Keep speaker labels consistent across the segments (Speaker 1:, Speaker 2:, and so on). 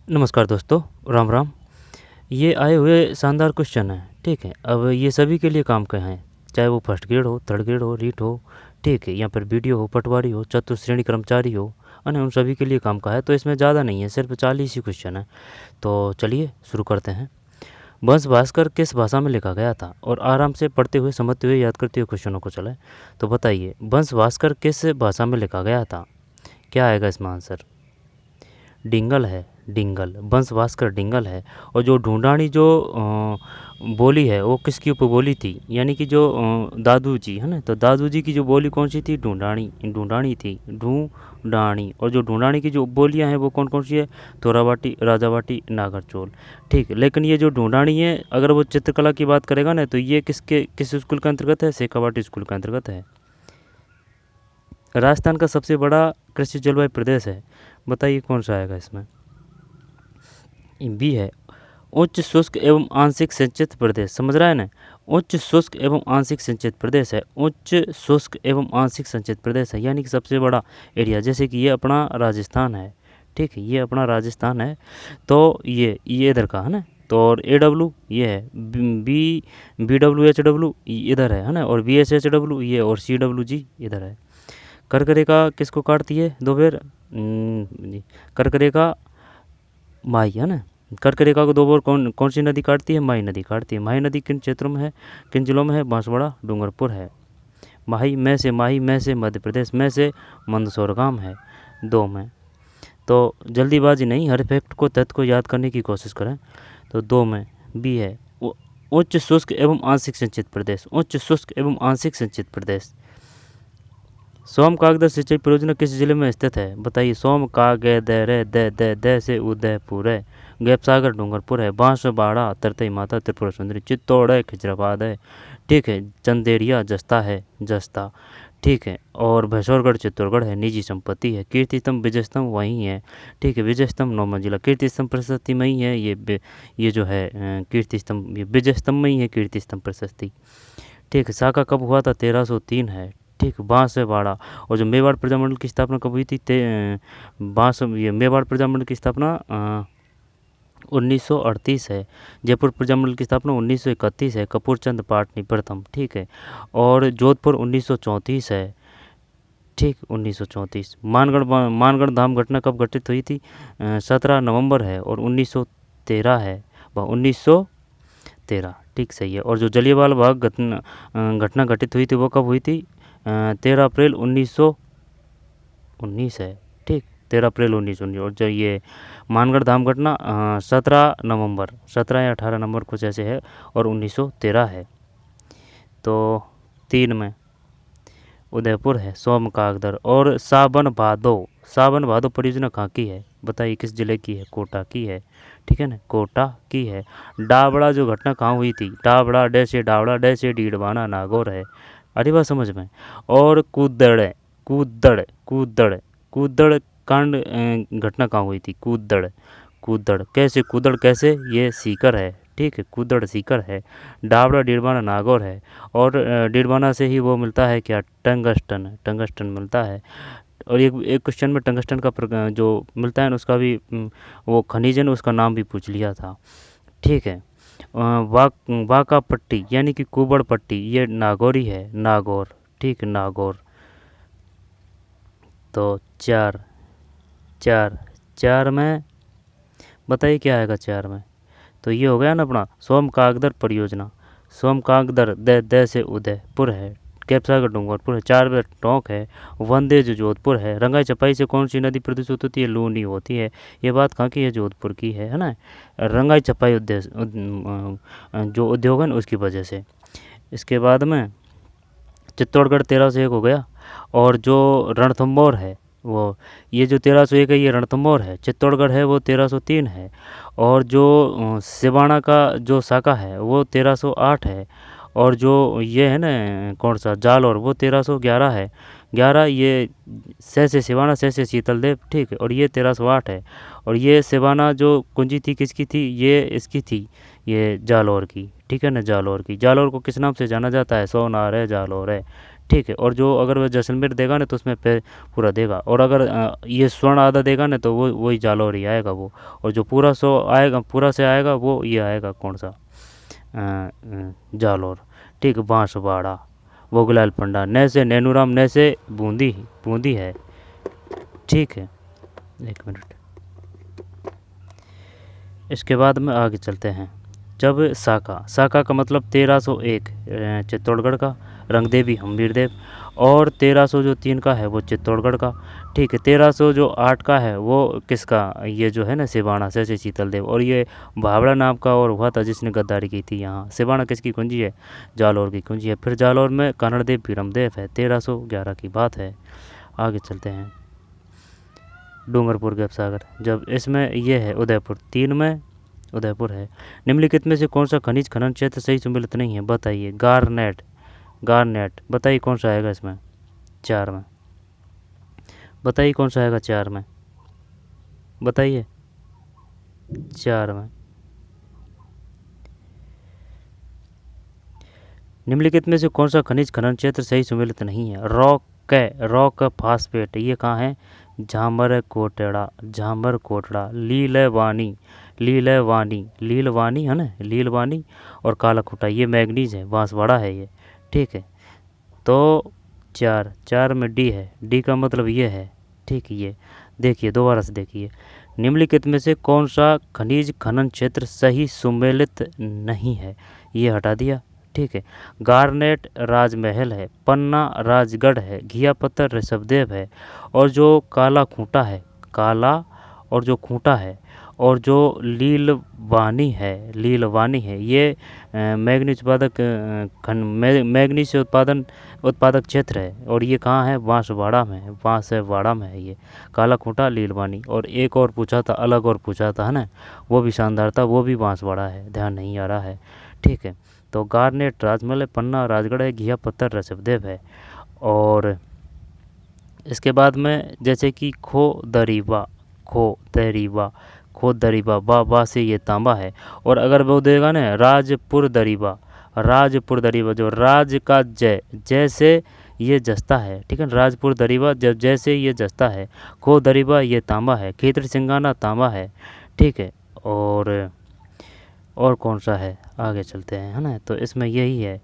Speaker 1: नमस्कार दोस्तों, राम राम। ये आए हुए शानदार क्वेश्चन हैं, ठीक है। अब ये सभी के लिए काम के हैं, चाहे वो फर्स्ट ग्रेड हो, थर्ड ग्रेड हो, रीट हो, ठीक है, या फिर बीडीओ हो, पटवारी हो, चतुर्थ श्रेणी कर्मचारी हो, है उन सभी के लिए काम का है। तो इसमें ज़्यादा नहीं है, सिर्फ 40 ही क्वेश्चन है। तो चलिए शुरू करते हैं। वंश भास्कर किस भाषा में लिखा गया था? और आराम से पढ़ते हुए, समझते हुए, याद करते हुए क्वेश्चनों को चलाएं। तो बताइए, वंश भास्कर किस भाषा में लिखा गया था? क्या आएगा इसमें आंसर? डिंगल है, डिंगल। वंश भास्कर डिंगल है। और जो ढूंढानी जो बोली है वो किसकी उपबोली थी? यानी कि जो दादू जी है ना, तो दादू जी की जो बोली कौन सी थी? ढूंढानी, ढूंढानी थी, ढूंढानी। और जो ढूंढानी की जो उपबोलियाँ हैं वो कौन कौन सी है? तोराबाटी, राजाबाटी, नागरचोल, ठीक। लेकिन ये जो ढूंढानी है, अगर वो चित्रकला की बात करेगा ना, तो ये किस स्कूल के अंतर्गत है? शेखावाटी स्कूल के अंतर्गत है। राजस्थान का सबसे बड़ा कृषि जलवायु प्रदेश है, बताइए कौन सा आएगा इसमें? बी है, उच्च शुष्क एवं आंशिक सिंचित प्रदेश। समझ रहा है ना? उच्च शुष्क एवं आंशिक सिंचित प्रदेश है, उच्च शुष्क एवं आंशिक सिंचित प्रदेश है, यानी कि सबसे बड़ा एरिया। जैसे कि ये अपना राजस्थान है, ठीक है, ये अपना राजस्थान है। तो ये इधर का है ना। तो और AW ये है, BWHW इधर है ना, और BSHW ये, और CWG इधर है। कर्क रेखा किसको काटती है दो बार? कर्क रेखा माही है ना। कर्क रेखा को दो बार कौन कौन सी नदी काटती है? माही नदी काटती है। माही नदी किन क्षेत्रों में है, किन जिलों में है? बांसवाड़ा, डूंगरपुर है। माही में से मध्य प्रदेश, में से मंदसौर गांव है, 2 में। तो जल्दीबाजी नहीं, हर फैक्ट को, तथ्य को याद करने की कोशिश करें। तो 2 में बी है, उच्च शुष्क एवं आंशिक सिंचित प्रदेश, उच्च शुष्क एवं आंशिक सिंचित प्रदेश। सोम कागद सिंचाई परियोजना किस जिले में स्थित है? बताइए। सोम द से उदयपुर है, गैपसागर डूंगरपुर है, बांसवाड़ा तरतई माता त्रिपुरा सुंदरी, चित्तौड़ है, खिजराबाद है, ठीक है, चंदेरिया जस्ता है, जस्ता, ठीक है, और भैंसौरगढ़ चित्तौड़गढ़ है, निजी संपत्ति है। कीर्ति स्तंभ विजय स्तंभ वहीं है, ठीक है, विजय स्तंभ 9 मंजिला, कीर्ति स्तंभ प्रशस्ति में ही है ये जो है कीर्ति स्तंभ, ये विजय स्तंभ में ही है कीर्ति स्तंभ प्रशस्ति, ठीक है। शाखा कब हुआ था? 1303 है, ठीक। बांसवाड़ा। और जो मेवाड़ प्रजामंडल की स्थापना कब हुई थी? ये मेवाड़ प्रजामंडल की स्थापना 1938 है। जयपुर प्रजामंडल की स्थापना 1931 है, कपूरचंद पाटनी प्रथम, ठीक है। और जोधपुर 1934 है, ठीक, 1934। मानगढ़ धाम घटना कब घटित हुई थी? 17 नवंबर है, और 1913 है, वह 1913, ठीक, सही है। और जो जलियांवाला बाग घटना घटित हुई थी वो कब हुई थी? 13 अप्रैल 1919 है, ठीक, 13 अप्रैल 1919। और जो ये मानगढ़ धाम घटना 17 नवंबर, 17 या 18 नवंबर कुछ ऐसे है, और 1913 है। तो 3 में उदयपुर है, सोम कागदर। और सावन भादो परियोजना कहाँ की है? बताइए किस जिले की है? कोटा की है, ठीक है ना, कोटा की है। डाबड़ा जो घटना कहाँ हुई थी? डाबड़ा डे से डीडवाना नागौर है। अरे बात समझ में। और कूदड़ कांड घटना कहाँ हुई थी? कूदड़ कैसे? ये सीकर है, ठीक है, कूदड़ सीकर है। डाबड़ा डीडवाना नागौर है। और डीडवाना से ही वो मिलता है क्या? टंगस्टन मिलता है। और एक क्वेश्चन में टंगस्टन का जो मिलता है ना, उसका भी वो खनिज है ना, उसका नाम भी पूछ लिया था, ठीक है। वाका पट्टी यानी कि कुबड़ पट्टी, ये नागौरी है, नागौर, ठीक, नागौर। तो चार में बताइए क्या आएगा 4 में? तो ये हो गया ना अपना सोम कागदर परियोजना। सोम कागदर द से उदयपुर है, कैपसागर डूंगरपुर है, 4 में टोंक है, वंदे जो जोधपुर है। रंगाई चपाई से कौन सी नदी प्रदूषित होती है? लूनी होती है। ये बात कहाँ की है? जोधपुर की है ना। रंगाई चपाई जो उद्योग है ना, उसकी वजह से। इसके बाद में चित्तौड़गढ़ 1301 हो गया। और जो रणथंभौर है वो, ये जो 1301 है ये रणथंभौर है। चित्तौड़गढ़ है वो 1303 है। और जो सिवाना का जो शाखा है वो 1308 है। और जो ये है ना कौन सा जालौर, वो 1311 है। 11 ये से सिवाना से शीतल देव, ठीक है। और ये 1308 है। और ये सिवाना जो कुंजी थी किसकी थी? ये इसकी थी, ये जालौर की, ठीक है ना, जालौर की। जालौर को किस नाम से जाना जाता है? सोनार है, जालौर है, ठीक है। और जो अगर वह जैसलमेर देगा ना तो उसमें पूरा देगा, और अगर ये स्वर्ण आधा देगा ना तो वो वही जालौर ही आएगा वो। और जो पूरा सो आएगा, पूरा से आएगा वो ये आएगा कौन सा, जालौर। ठीक, बांसवाड़ा, भोगलाल पंडा, न से नैनूराम, न से बूंदी, बूंदी है। ठीक है, एक मिनट। इसके बाद में आगे चलते हैं। जब साका, साका का मतलब 1301 चित्तौड़गढ़ का, रंगदेवी हम्बीर देव। और 1303 का है वो चित्तौड़गढ़ का। ठीक है, 1308 का है वो किसका, ये जो है ना सिवाना से शीतल देव। और ये भावड़ा नाम का और हुआ था जिसने गद्दारी की थी यहाँ। सिवाना किसकी कुंजी है, जालौर की कुंजी है। फिर जालौर में कन्नड़देव भीरमदेव है, 1311 की बात है। आगे चलते हैं। डूंगरपुर गैपसागर, जब इसमें ये है उदयपुर, 3 में उदयपुर है। निम्नलिखित में से कौन सा खनिज खनन क्षेत्र सही सम्मिलित नहीं है, बताइए। गारनेट, गारनेट बताइए कौन सा आएगा इसमें, 4 में। बताइए कौन सा आएगा 4 में, बताइए 4 में। निम्नलिखित में से कौन सा खनिज खनन क्षेत्र सही सम्मिलित नहीं है, रॉक फास्फेट, ये कहाँ है, झामर कोटड़ा, झामर कोटड़ा। लीलवानी, लीलवानी, लीलवानी है ना, लीलवानी। और काला खूटा, ये मैग्नीज है, बांसवाड़ा है ये। ठीक है, तो 4 में डी है, डी का मतलब ये है। ठीक है, ये देखिए दोबारा से देखिए। निम्नलिखित में से कौन सा खनिज खनन क्षेत्र सही सुमेलित नहीं है, ये हटा दिया। ठीक है, गारनेट राजमहल है, पन्ना राजगढ़ है, घिया पत्थर ऋषभदेव है। और जो काला खूंटा है, काला और जो खूंटा है, और जो लीलवानी है, लीलवानी है, ये मैग्नीज उत्पादक मैग्नीज उत्पादक क्षेत्र है। और ये कहाँ है, बांसवाड़ा में है, बांसवाड़ा में है ये, काला खूंटा लीलवानी। और एक और पूछा था, अलग और पूछा था है ना, वो भी शानदार था, वो भी बांसवाड़ा है, ध्यान नहीं आ रहा है। ठीक है, तो गारनेट राजमहल है, पन्ना राजगढ़ है, घिया पत्थर ऋषभदेव है। और इसके बाद में जैसे कि खो दरीवा, खो दरीवा, खो दरीवा, बा से ये तांबा है। और अगर वो देगा ना राजपुर दरीवा, राजपुर दरीवा, जो राज का जय, जैसे ये जस्ता है। ठीक है, राजपुर दरीवा जब जैसे ये जस्ता है। खो दरीवा ये तांबा है, खेतर सिंगाना तांबा है। ठीक है, और कौन सा है, आगे चलते हैं है ना। तो इसमें यही है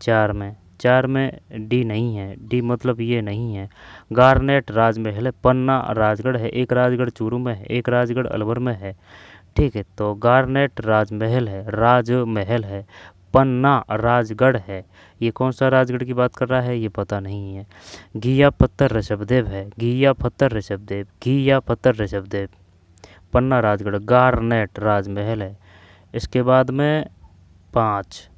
Speaker 1: 4 में डी नहीं है, डी मतलब ये नहीं है। गारनेट राजमहल है, पन्ना राजगढ़ है, एक राजगढ़ चूरू में है, एक राजगढ़ अलवर में है। ठीक है, तो गारनेट राजमहल है, राजमहल है, पन्ना राजगढ़ है। ये कौन सा राजगढ़ की बात कर रहा है ये पता नहीं है। घिया पत्थर ऋषभदेव है, घिया पत्थर ऋषभदेव, घिया पत्थर ऋषभदेव, पन्ना राजगढ़, गारनेट राजमहल है। इसके बाद में 5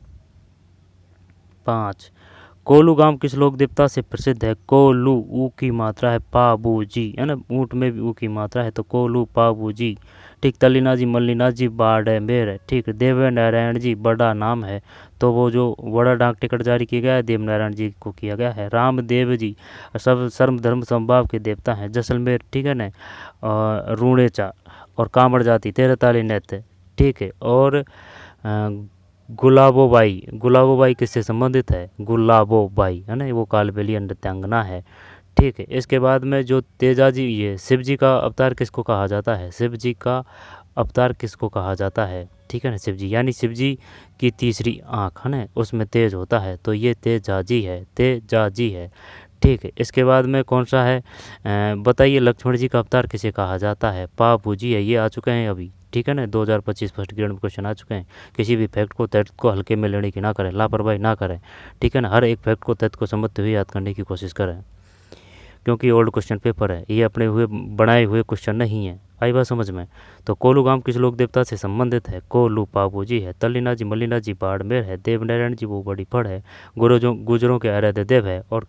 Speaker 1: कोलू गांव किस लोक देवता से प्रसिद्ध है, कोलू, ऊ की मात्रा है पाबूजी है ना, ऊँट में भी ऊ की मात्रा है, तो कोलू पाबूजी। ठीक, तल्लीनाथ जी, मल्लीनाथ जी बाड़मेर है। ठीक, देव नारायण जी बड़ा नाम है, तो वो जो बड़ा डाक टिकट जारी किया गया है देव नारायण जी को किया गया है। रामदेव जी सब सर्व धर्म संभाव के देवता हैं, जैसलमेर। ठीक है ना, रूणेचा और कांवड़ जाति, 13 ताली नृत्य। ठीक है, और गुलाबोबाई, गुलाबोबाई किससे संबंधित है, गुलाबोबाई है ना, वो कालबेलिया नृत्यांगना है। ठीक है, इसके बाद में जो तेजाजी, ये शिव जी का अवतार किसको कहा जाता है, शिव जी का अवतार किसको कहा जाता है। ठीक है ना, शिव जी, यानी शिव जी की तीसरी आँख है ना, उसमें तेज होता है, तो ये तेजाजी है, तेजाजी है। ठीक है, इसके बाद में कौन सा है, बताइए लक्ष्मण जी का अवतार किसे कहा जाता है, पापूजी है। ये आ चुके हैं अभी। ठीक है ना, 2025 फर्स्ट ग्रेड में क्वेश्चन आ चुके हैं। किसी भी फैक्ट को तथ्य को हल्के में लेने की ना करें, लापरवाही ना करें। ठीक है ना, हर एक फैक्ट को तथ्य को समझते हुए याद करने की कोशिश करें, क्योंकि ओल्ड क्वेश्चन पेपर है, ये अपने हुए बनाए हुए क्वेश्चन नहीं है। आई बात समझ में। तो कोलू गांव किस लोक देवता से संबंधित है, कोलू पाबूजी है, तल्लीनाथ जी मल्लीनाथ जी बाड़मेर है, देवनारायण जी वो बड़ी फड़ है, गुजरों के आराध्य देव है। और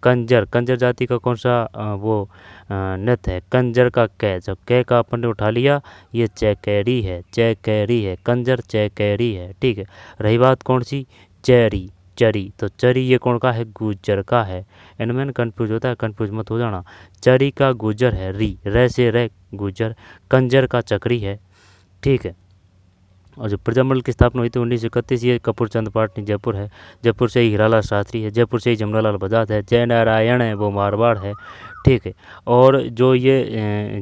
Speaker 1: कंजर जाति का कौन सा वो नृत्य है, कंजर का कै, जब कै का अपन ने उठा लिया ये चैकैरी है, चैकैरी है, कंजर चैकैरी है। ठीक है, रही बात कौन सी, चरी, चरी, तो चरी ये कौन का है, गुज्जर का है। इनमें कन्फ्यूज होता है, कन्फ्यूज मत हो जाना। चरी का गुज्जर है, री, रे से रे गुज्जर। कंजर का चक्री है। ठीक है, और जो प्रजामंडल की स्थापना हुई थी 1931, ये कपूर चंद पाटनी जयपुर है। जयपुर से ही हीरालाल शास्त्री है। जयपुर से ही जमनालाल बजाज है। जय नारायण है वो मारवाड़ है, ठीक है। और जो ये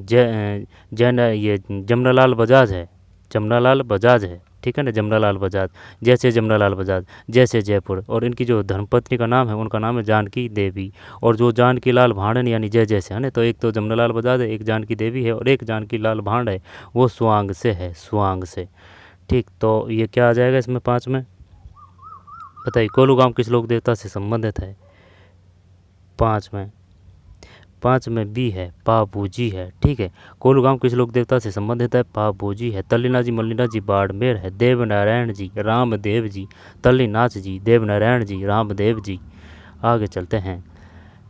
Speaker 1: ये जमनालाल बजाज है, जमनालाल बजाज है, ठीक है ना, जमनालाल बजाज, जैसे जमनालाल बजाज जैसे जयपुर। और इनकी जो धर्मपत्नी का नाम है, उनका नाम है जानकी देवी। और जो जानकी लाल भांडन यानी जय जैसे है ना, तो एक तो जमनालाल बजाज है, एक जानकी देवी है, और एक जानकी लाल भांड है, वो स्वांग से है, स्वांग से, ठीक। तो ये क्या आ जाएगा इसमें 5 में, बताइए। कोलू गांव किस लोक देवता से संबंधित है? 5 में बी है, पाबूजी है, ठीक है। कोलू गांव किस लोक देवता से संबंधित है? पाबूजी है। तल्लीनाथ जी, मल्लीनाथ जी बाड़मेर है। देवनारायण जी, रामदेव जी, तल्लीनाथ जी, देवनारायण जी, रामदेव जी। आगे चलते हैं।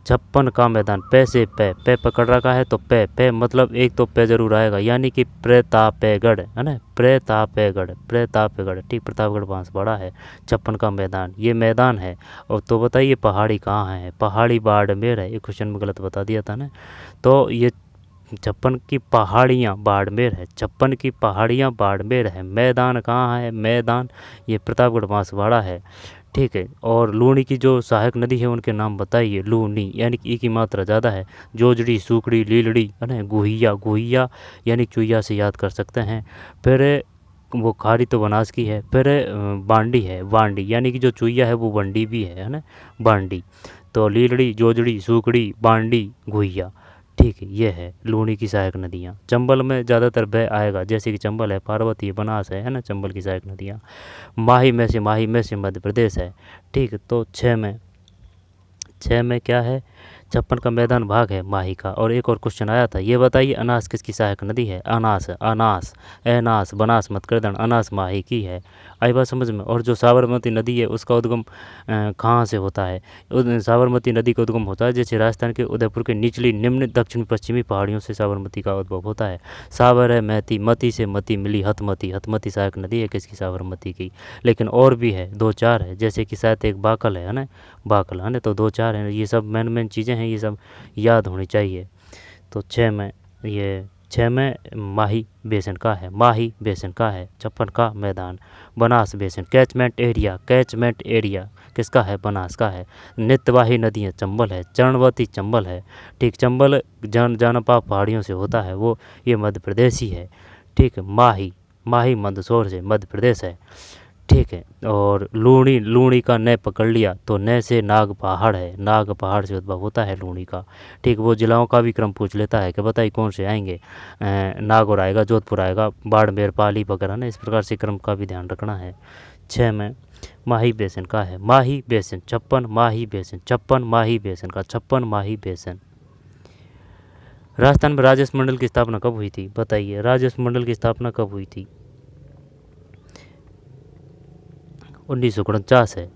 Speaker 1: 56 का मैदान, पै से पे पकड़ रखा है तो पे मतलब एक तो पे जरूर आएगा, यानी कि प्रतापगढ़ है ना, प्रतापगढ़, ठीक। प्रतापगढ़ बांसवाड़ा है। 56 का मैदान, ये मैदान है। और तो बताइए पहाड़ी कहाँ है? पहाड़ी बाड़मेर है। एक क्वेश्चन में गलत बता दिया था ना। तो ये 56 की पहाड़ियाँ बाड़मेर है, 56 की पहाड़ियाँ बाड़मेर है। मैदान कहाँ है? मैदान ये प्रतापगढ़ बांसवाड़ा है, ठीक है। और लूणी की जो सहायक नदी है उनके नाम बताइए। लूणी यानी कि ई की मात्रा ज़्यादा है। जोजड़ी, सूकड़ी, लीलड़ी है ना, गुहिया, गुहिया यानी चुईया से याद कर सकते हैं। फिर वो खारी तो बनास की है। फिर बांडी है, बांडी यानी कि जो चुईया है वो बंडी भी है ना, बांडी। तो लीलड़ी, जोजड़ी, सूकड़ी, बांडी, गुहिया, ठीक है। ये है लूणी की सहायक नदियाँ। चंबल में ज़्यादातर बह आएगा, जैसे कि चंबल है, पार्वती, बनास है ना, चंबल की सहायक नदियाँ। माही में से मध्य प्रदेश है, ठीक। तो 6 में क्या है? 56 का मैदान भाग है माही का। और एक और क्वेश्चन आया था, ये बताइए अनास किसकी सहायक नदी है? अनास, अनास, एनास, बनास मत कर देना, अनास माही की है। आई बात समझ में। और जो साबरमती नदी है उसका उद्गम कहाँ से होता है? साबरमती नदी का उद्गम होता है जैसे राजस्थान के उदयपुर के निचली निम्न दक्षिण पश्चिमी पहाड़ियों से साबरमती का उद्भव होता है। साबर है महती, मती से मती मिली हथमती, हथमती सहायक नदी है किसकी? साबरमती की। लेकिन और भी है, 2-4 है, जैसे कि शायद एक बाकल है ना, बाकल है ना। तो 2-4 है। ये सब मेन चीज़ें हैं, ये सब याद होनी चाहिए। तो 6 में माही बेसिन का है, माही बेसिन का है। 56 का मैदान। बनास बेसिन, कैचमेंट एरिया किसका है? बनास का है। नित्यवाही नदियाँ, चंबल है। चरणवती चंबल है, ठीक। चंबल जानपा पहाड़ियों से होता है वो, ये मध्य प्रदेश ही है, ठीक। माही मंदसौर से मध्य प्रदेश है, ठीक है। और लूणी का न पकड़ लिया तो न से नाग पहाड़ है, नाग पहाड़ से उद्भव होता है लूणी का, ठीक। वो जिलाओं का भी क्रम पूछ लेता है कि बताइए कौन से आएंगे। नागौर आएगा, जोधपुर आएगा, बाड़मेर, पाली वगैरह ना, इस प्रकार से क्रम का भी ध्यान रखना है। 6 में माही बेसिन का है, माही बेसिन। 56 माही बेसिन, 56 माही बेसिन का, 56 माही बेसिन। राजस्थान में राजस्व मंडल की स्थापना कब हुई थी? बताइए राजस्व मंडल की स्थापना कब हुई थी? 1949 है।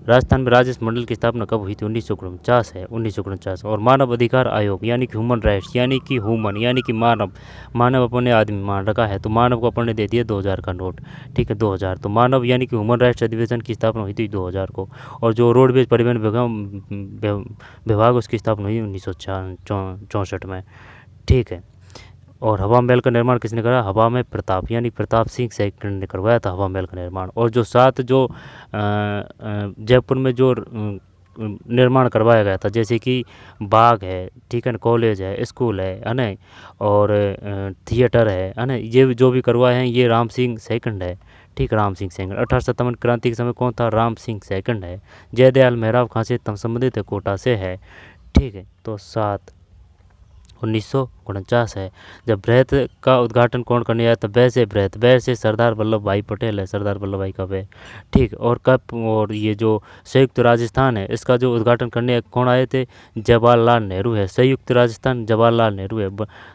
Speaker 1: राजस्थान में राजस्व मंडल की स्थापना कब हुई थी? 1949 है, 1949। और मानव अधिकार आयोग यानी कि ह्यूमन राइट्स यानी कि मानव अपने आदमी मान रखा है, तो मानव को अपन ने दे दिया 2000 का नोट, ठीक है, 2000। तो मानव यानी कि ह्यूमन राइट्स अधिवेशन की स्थापना हुई थी 2000 को। और जो रोडवेज परिवहन विभाग उसकी स्थापना हुई 1964 में, ठीक है। और हवा महल का निर्माण किसने करा? हवा में प्रताप यानी प्रताप सिंह सेकंड ने करवाया था हवा महल का निर्माण। और जो 7 जो जयपुर में जो निर्माण करवाया गया था, जैसे कि बाग है, ठीक है ना, कॉलेज है, स्कूल है ना, और थिएटर है ना, ये जो भी करवाए हैं ये राम सिंह सेकंड है, ठीक। राम सिंह सेकंड। 1857 क्रांति के समय कौन था? राम सिंह सेकंड है। जयदयाल मेहराब कहाँ से संबंधित है? कोटा से है, ठीक है। तो 7 1949 है। जब बृहत का उद्घाटन कौन करने आया? तो वह से सरदार वल्लभ भाई पटेल है, सरदार वल्लभ भाई का वह, ठीक। और कब? और ये जो संयुक्त राजस्थान है इसका जो उद्घाटन करने कौन आए थे? जवाहरलाल नेहरू है। संयुक्त राजस्थान जवाहरलाल नेहरू है,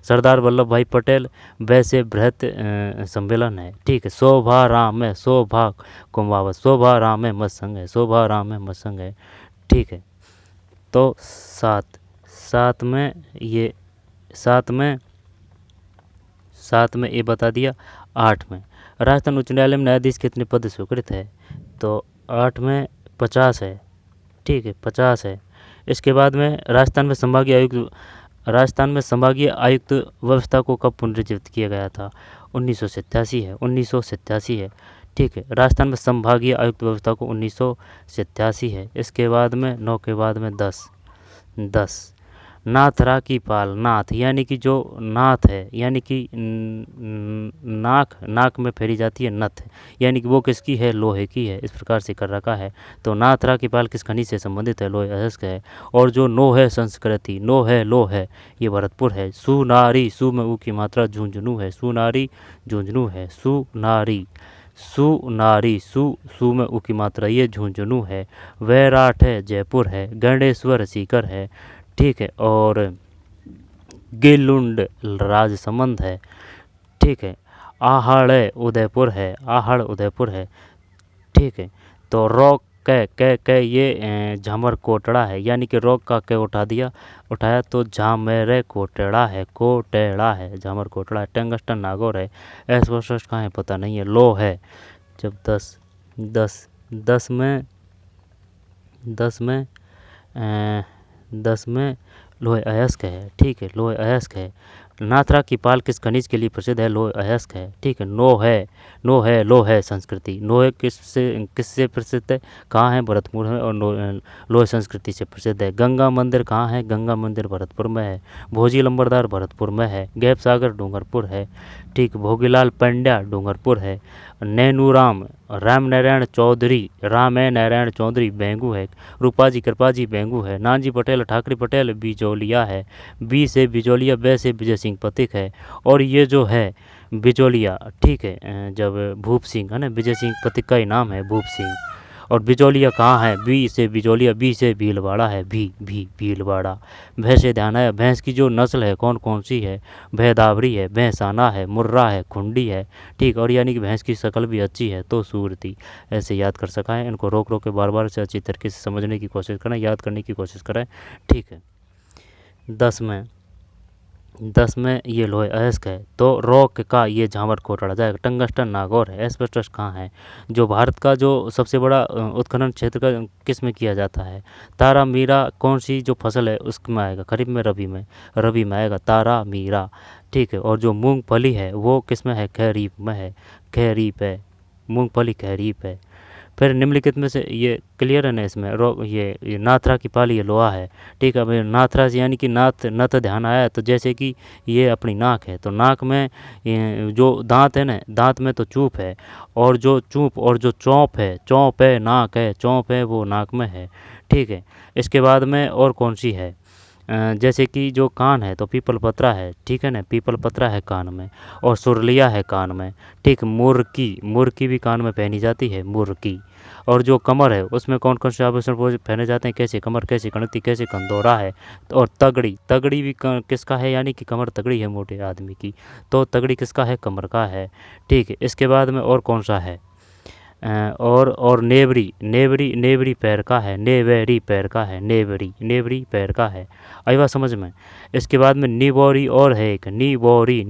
Speaker 1: सरदार वल्लभ भाई पटेल। वैसे बृहत सम्मेलन है, ठीक है। शोभा राम है, शोभा कुमावत, शोभा राम है मत्संग है, शोभा राम है मत्संग है, ठीक है। तो 7 में ये 7 में ये बता दिया। 8 में राजस्थान उच्च न्यायालय में न्यायाधीश कितने पद स्वीकृत है? तो 8 में 50 है, ठीक है, 50 है। इसके बाद में राजस्थान में संभागीय आयुक्त राजस्थान में संभागीय आयुक्त व्यवस्था को कब पुनर्जीवित किया गया था? 1987 है, 1987 है। ठीक है, राजस्थान में संभागीय आयुक्त व्यवस्था को 1987 है। इसके बाद में 9 के बाद में 10 नाथरा की पाल, नाथ यानी कि जो नाथ है, यानी कि नाक में फेरी जाती है नथ, यानी कि वो किसकी है? लोहे की है। इस प्रकार से कर रखा है। तो नाथरा की पाल किस खनिज से संबंधित है? लोहे अयस्क है। और जो नो है संस्कृति, नो है लो है, ये भरतपुर है। सुनारी, सु में ऊ की मात्रा झुंझुनू है, सुनारी झुंझुनू है। सुनारी, सुनारी, सु में ऊ की मात्रा ये झुंझुनू है। वैराट है, जयपुर है। गणेश्वर सीकर है। ठीक है, और गिलुंड राजसमंद है। ठीक है, आहड़ उदयपुर है, आहड़ उदयपुर है। ठीक है, तो रॉक कै ये झामर कोटड़ा है, यानी कि रॉक का कै उठाया तो झामेरे कोटेड़ा है, कोटेड़ा है, झामर कोटड़ा है। टंगस्टन नागौर है। एस्बेस्टस कहाँ है पता नहीं है। लो है। जब 10 में लोहे अयस्क है। ठीक है, लोहे अयस्क है। नाथरा की पाल किस खनिज के लिए प्रसिद्ध है? लोहे अयस्क है। ठीक है, नो है लो है संस्कृति। लोहे किससे प्रसिद्ध है? कहाँ है? भरतपुर में। और लोहे संस्कृति से प्रसिद्ध है। गंगा मंदिर कहाँ है? गंगा मंदिर भरतपुर में है। भोजी लंबरदार भरतपुर में है। गैप सागर डूंगरपुर है। ठीक, भोगीलाल पंड्या डूंगरपुर है। नैनूराम राम नारायण चौधरी बेंगू है। रूपाजी कृपाजी बेंगू है। नानजी पटेल ठाकरे पटेल बिजोलिया है। बी से बिजोलिया, बै से विजय सिंह पथिक है। और ये जो है बिजोलिया, ठीक है, जब भूप सिंह है ना, विजय सिंह पथिक का ही नाम है भूप सिंह। और बिजोलिया कहाँ है? बी से बिजोलिया, बी से भीलवाड़ा है। भीलवाड़ा। भैंस से ध्यान है। भैंस की जो नस्ल है कौन कौन सी है? भैदावरी है, भैंसाना है, मुर्रा है, खुंडी है। ठीक, और यानी कि भैंस की शक्ल भी अच्छी है तो सूरती। ऐसे याद कर सका है। इनको रोक के बार बार से अच्छी तरीके से समझने की कोशिश करें, याद करने की कोशिश करें। ठीक है, 10 में ये लोहे अयस्क है। तो रॉक का ये झामर कोटड़ा जाएगा। टंगस्टन नागौर है। एस्बेस्टस कहाँ है? जो भारत का जो सबसे बड़ा उत्खनन क्षेत्र का किस में किया जाता है? तारा मीरा कौन सी जो फसल है उसमें आएगा? खरीफ में, रबी में आएगा तारा मीरा। ठीक है, और जो मूंगफली है वो किस में है? खरीफ में है। खरीफ है, मूंगफली खरीफ है। फिर निम्नलिखित में से ये क्लियर है ना? इसमें ये नाथरा की पाल ये लोहा है। ठीक है, भाई नाथरा से यानी कि नथ ध्यान आया तो जैसे कि ये अपनी नाक है, तो नाक में जो दांत है ना, दांत में तो चूप है। और जो चूप और जो चौंप है नाक है, चौंप है वो नाक में है। ठीक है, इसके बाद में और कौन सी है? जैसे कि जो कान है तो पीपल पत्रा है। ठीक है ना, पीपल पत्रा है कान में। और सुरलिया है कान में। ठीक, मुर्की भी कान में पहनी जाती है, मुर्की। और जो कमर है उसमें कौन कौन से आभूषण पहने जाते हैं? कैसे कमर, कैसे कणती, कैसे कंदोरा है। और तगड़ी भी किसका है? यानी कि कमर तगड़ी है मोटे आदमी की, तो तगड़ी किसका है? कमर का है। ठीक है, इसके बाद में और कौन सा है? और नेवरी पैर का है। नेवेरी पैर का है। नेवरी पैर का है। आई बात समझ में? इसके बाद में निबोरी और है एक, निबोरी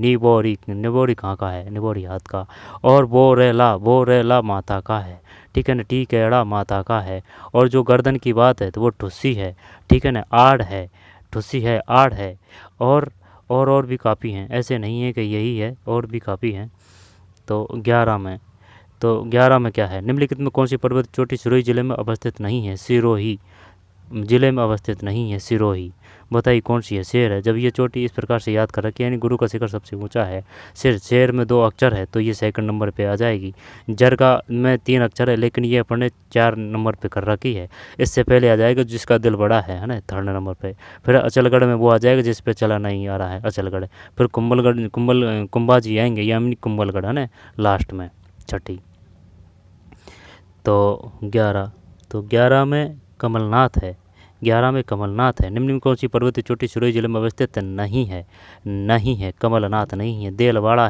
Speaker 1: कहाँ का है? निबोरी हाथ का। और बोरेला माता का है। ठीक है ना, टीकेड़ा माता का है। और जो गर्दन की बात है तो वो ठुस्सी है। ठीक है ना, आड़ है, ठुस्सी है, आड़ है। और भी काफ़ी हैं, ऐसे नहीं है कि यही है, और भी काफ़ी हैं। तो 11 में क्या है? निम्नलिखित में कौन सी पर्वत चोटी सिरोही जिले में अवस्थित नहीं है? सिरोही जिले में अवस्थित नहीं है, सिरोही। बताइए कौन सी है? शेर है। जब ये चोटी इस प्रकार से याद कर रखी है, यानी गुरु का शिखर सबसे ऊंचा है। शेर में 2 अक्षर है तो ये सेकंड नंबर पे आ जाएगी। जरगा में 3 अक्षर है लेकिन ये अपने 4 नंबर पे कर रखी है। इससे पहले आ जाएगा जिसका दिल बड़ा है ना, 3rd नंबर पे। फिर अचलगढ़ में वो आ जाएगा जिस पे चला नहीं आ रहा है, अचलगढ़। फिर कुंभाजी आएंगे, यानी कुंभलगढ़ है ना लास्ट में, छठी। तो 11 में कमलनाथ है। 11 में कमलनाथ है। निम्न में कौन सी पर्वतीय चोटी सिरोही जिले में अवस्थित नहीं है, कमलनाथ नहीं है। दिलवाड़ा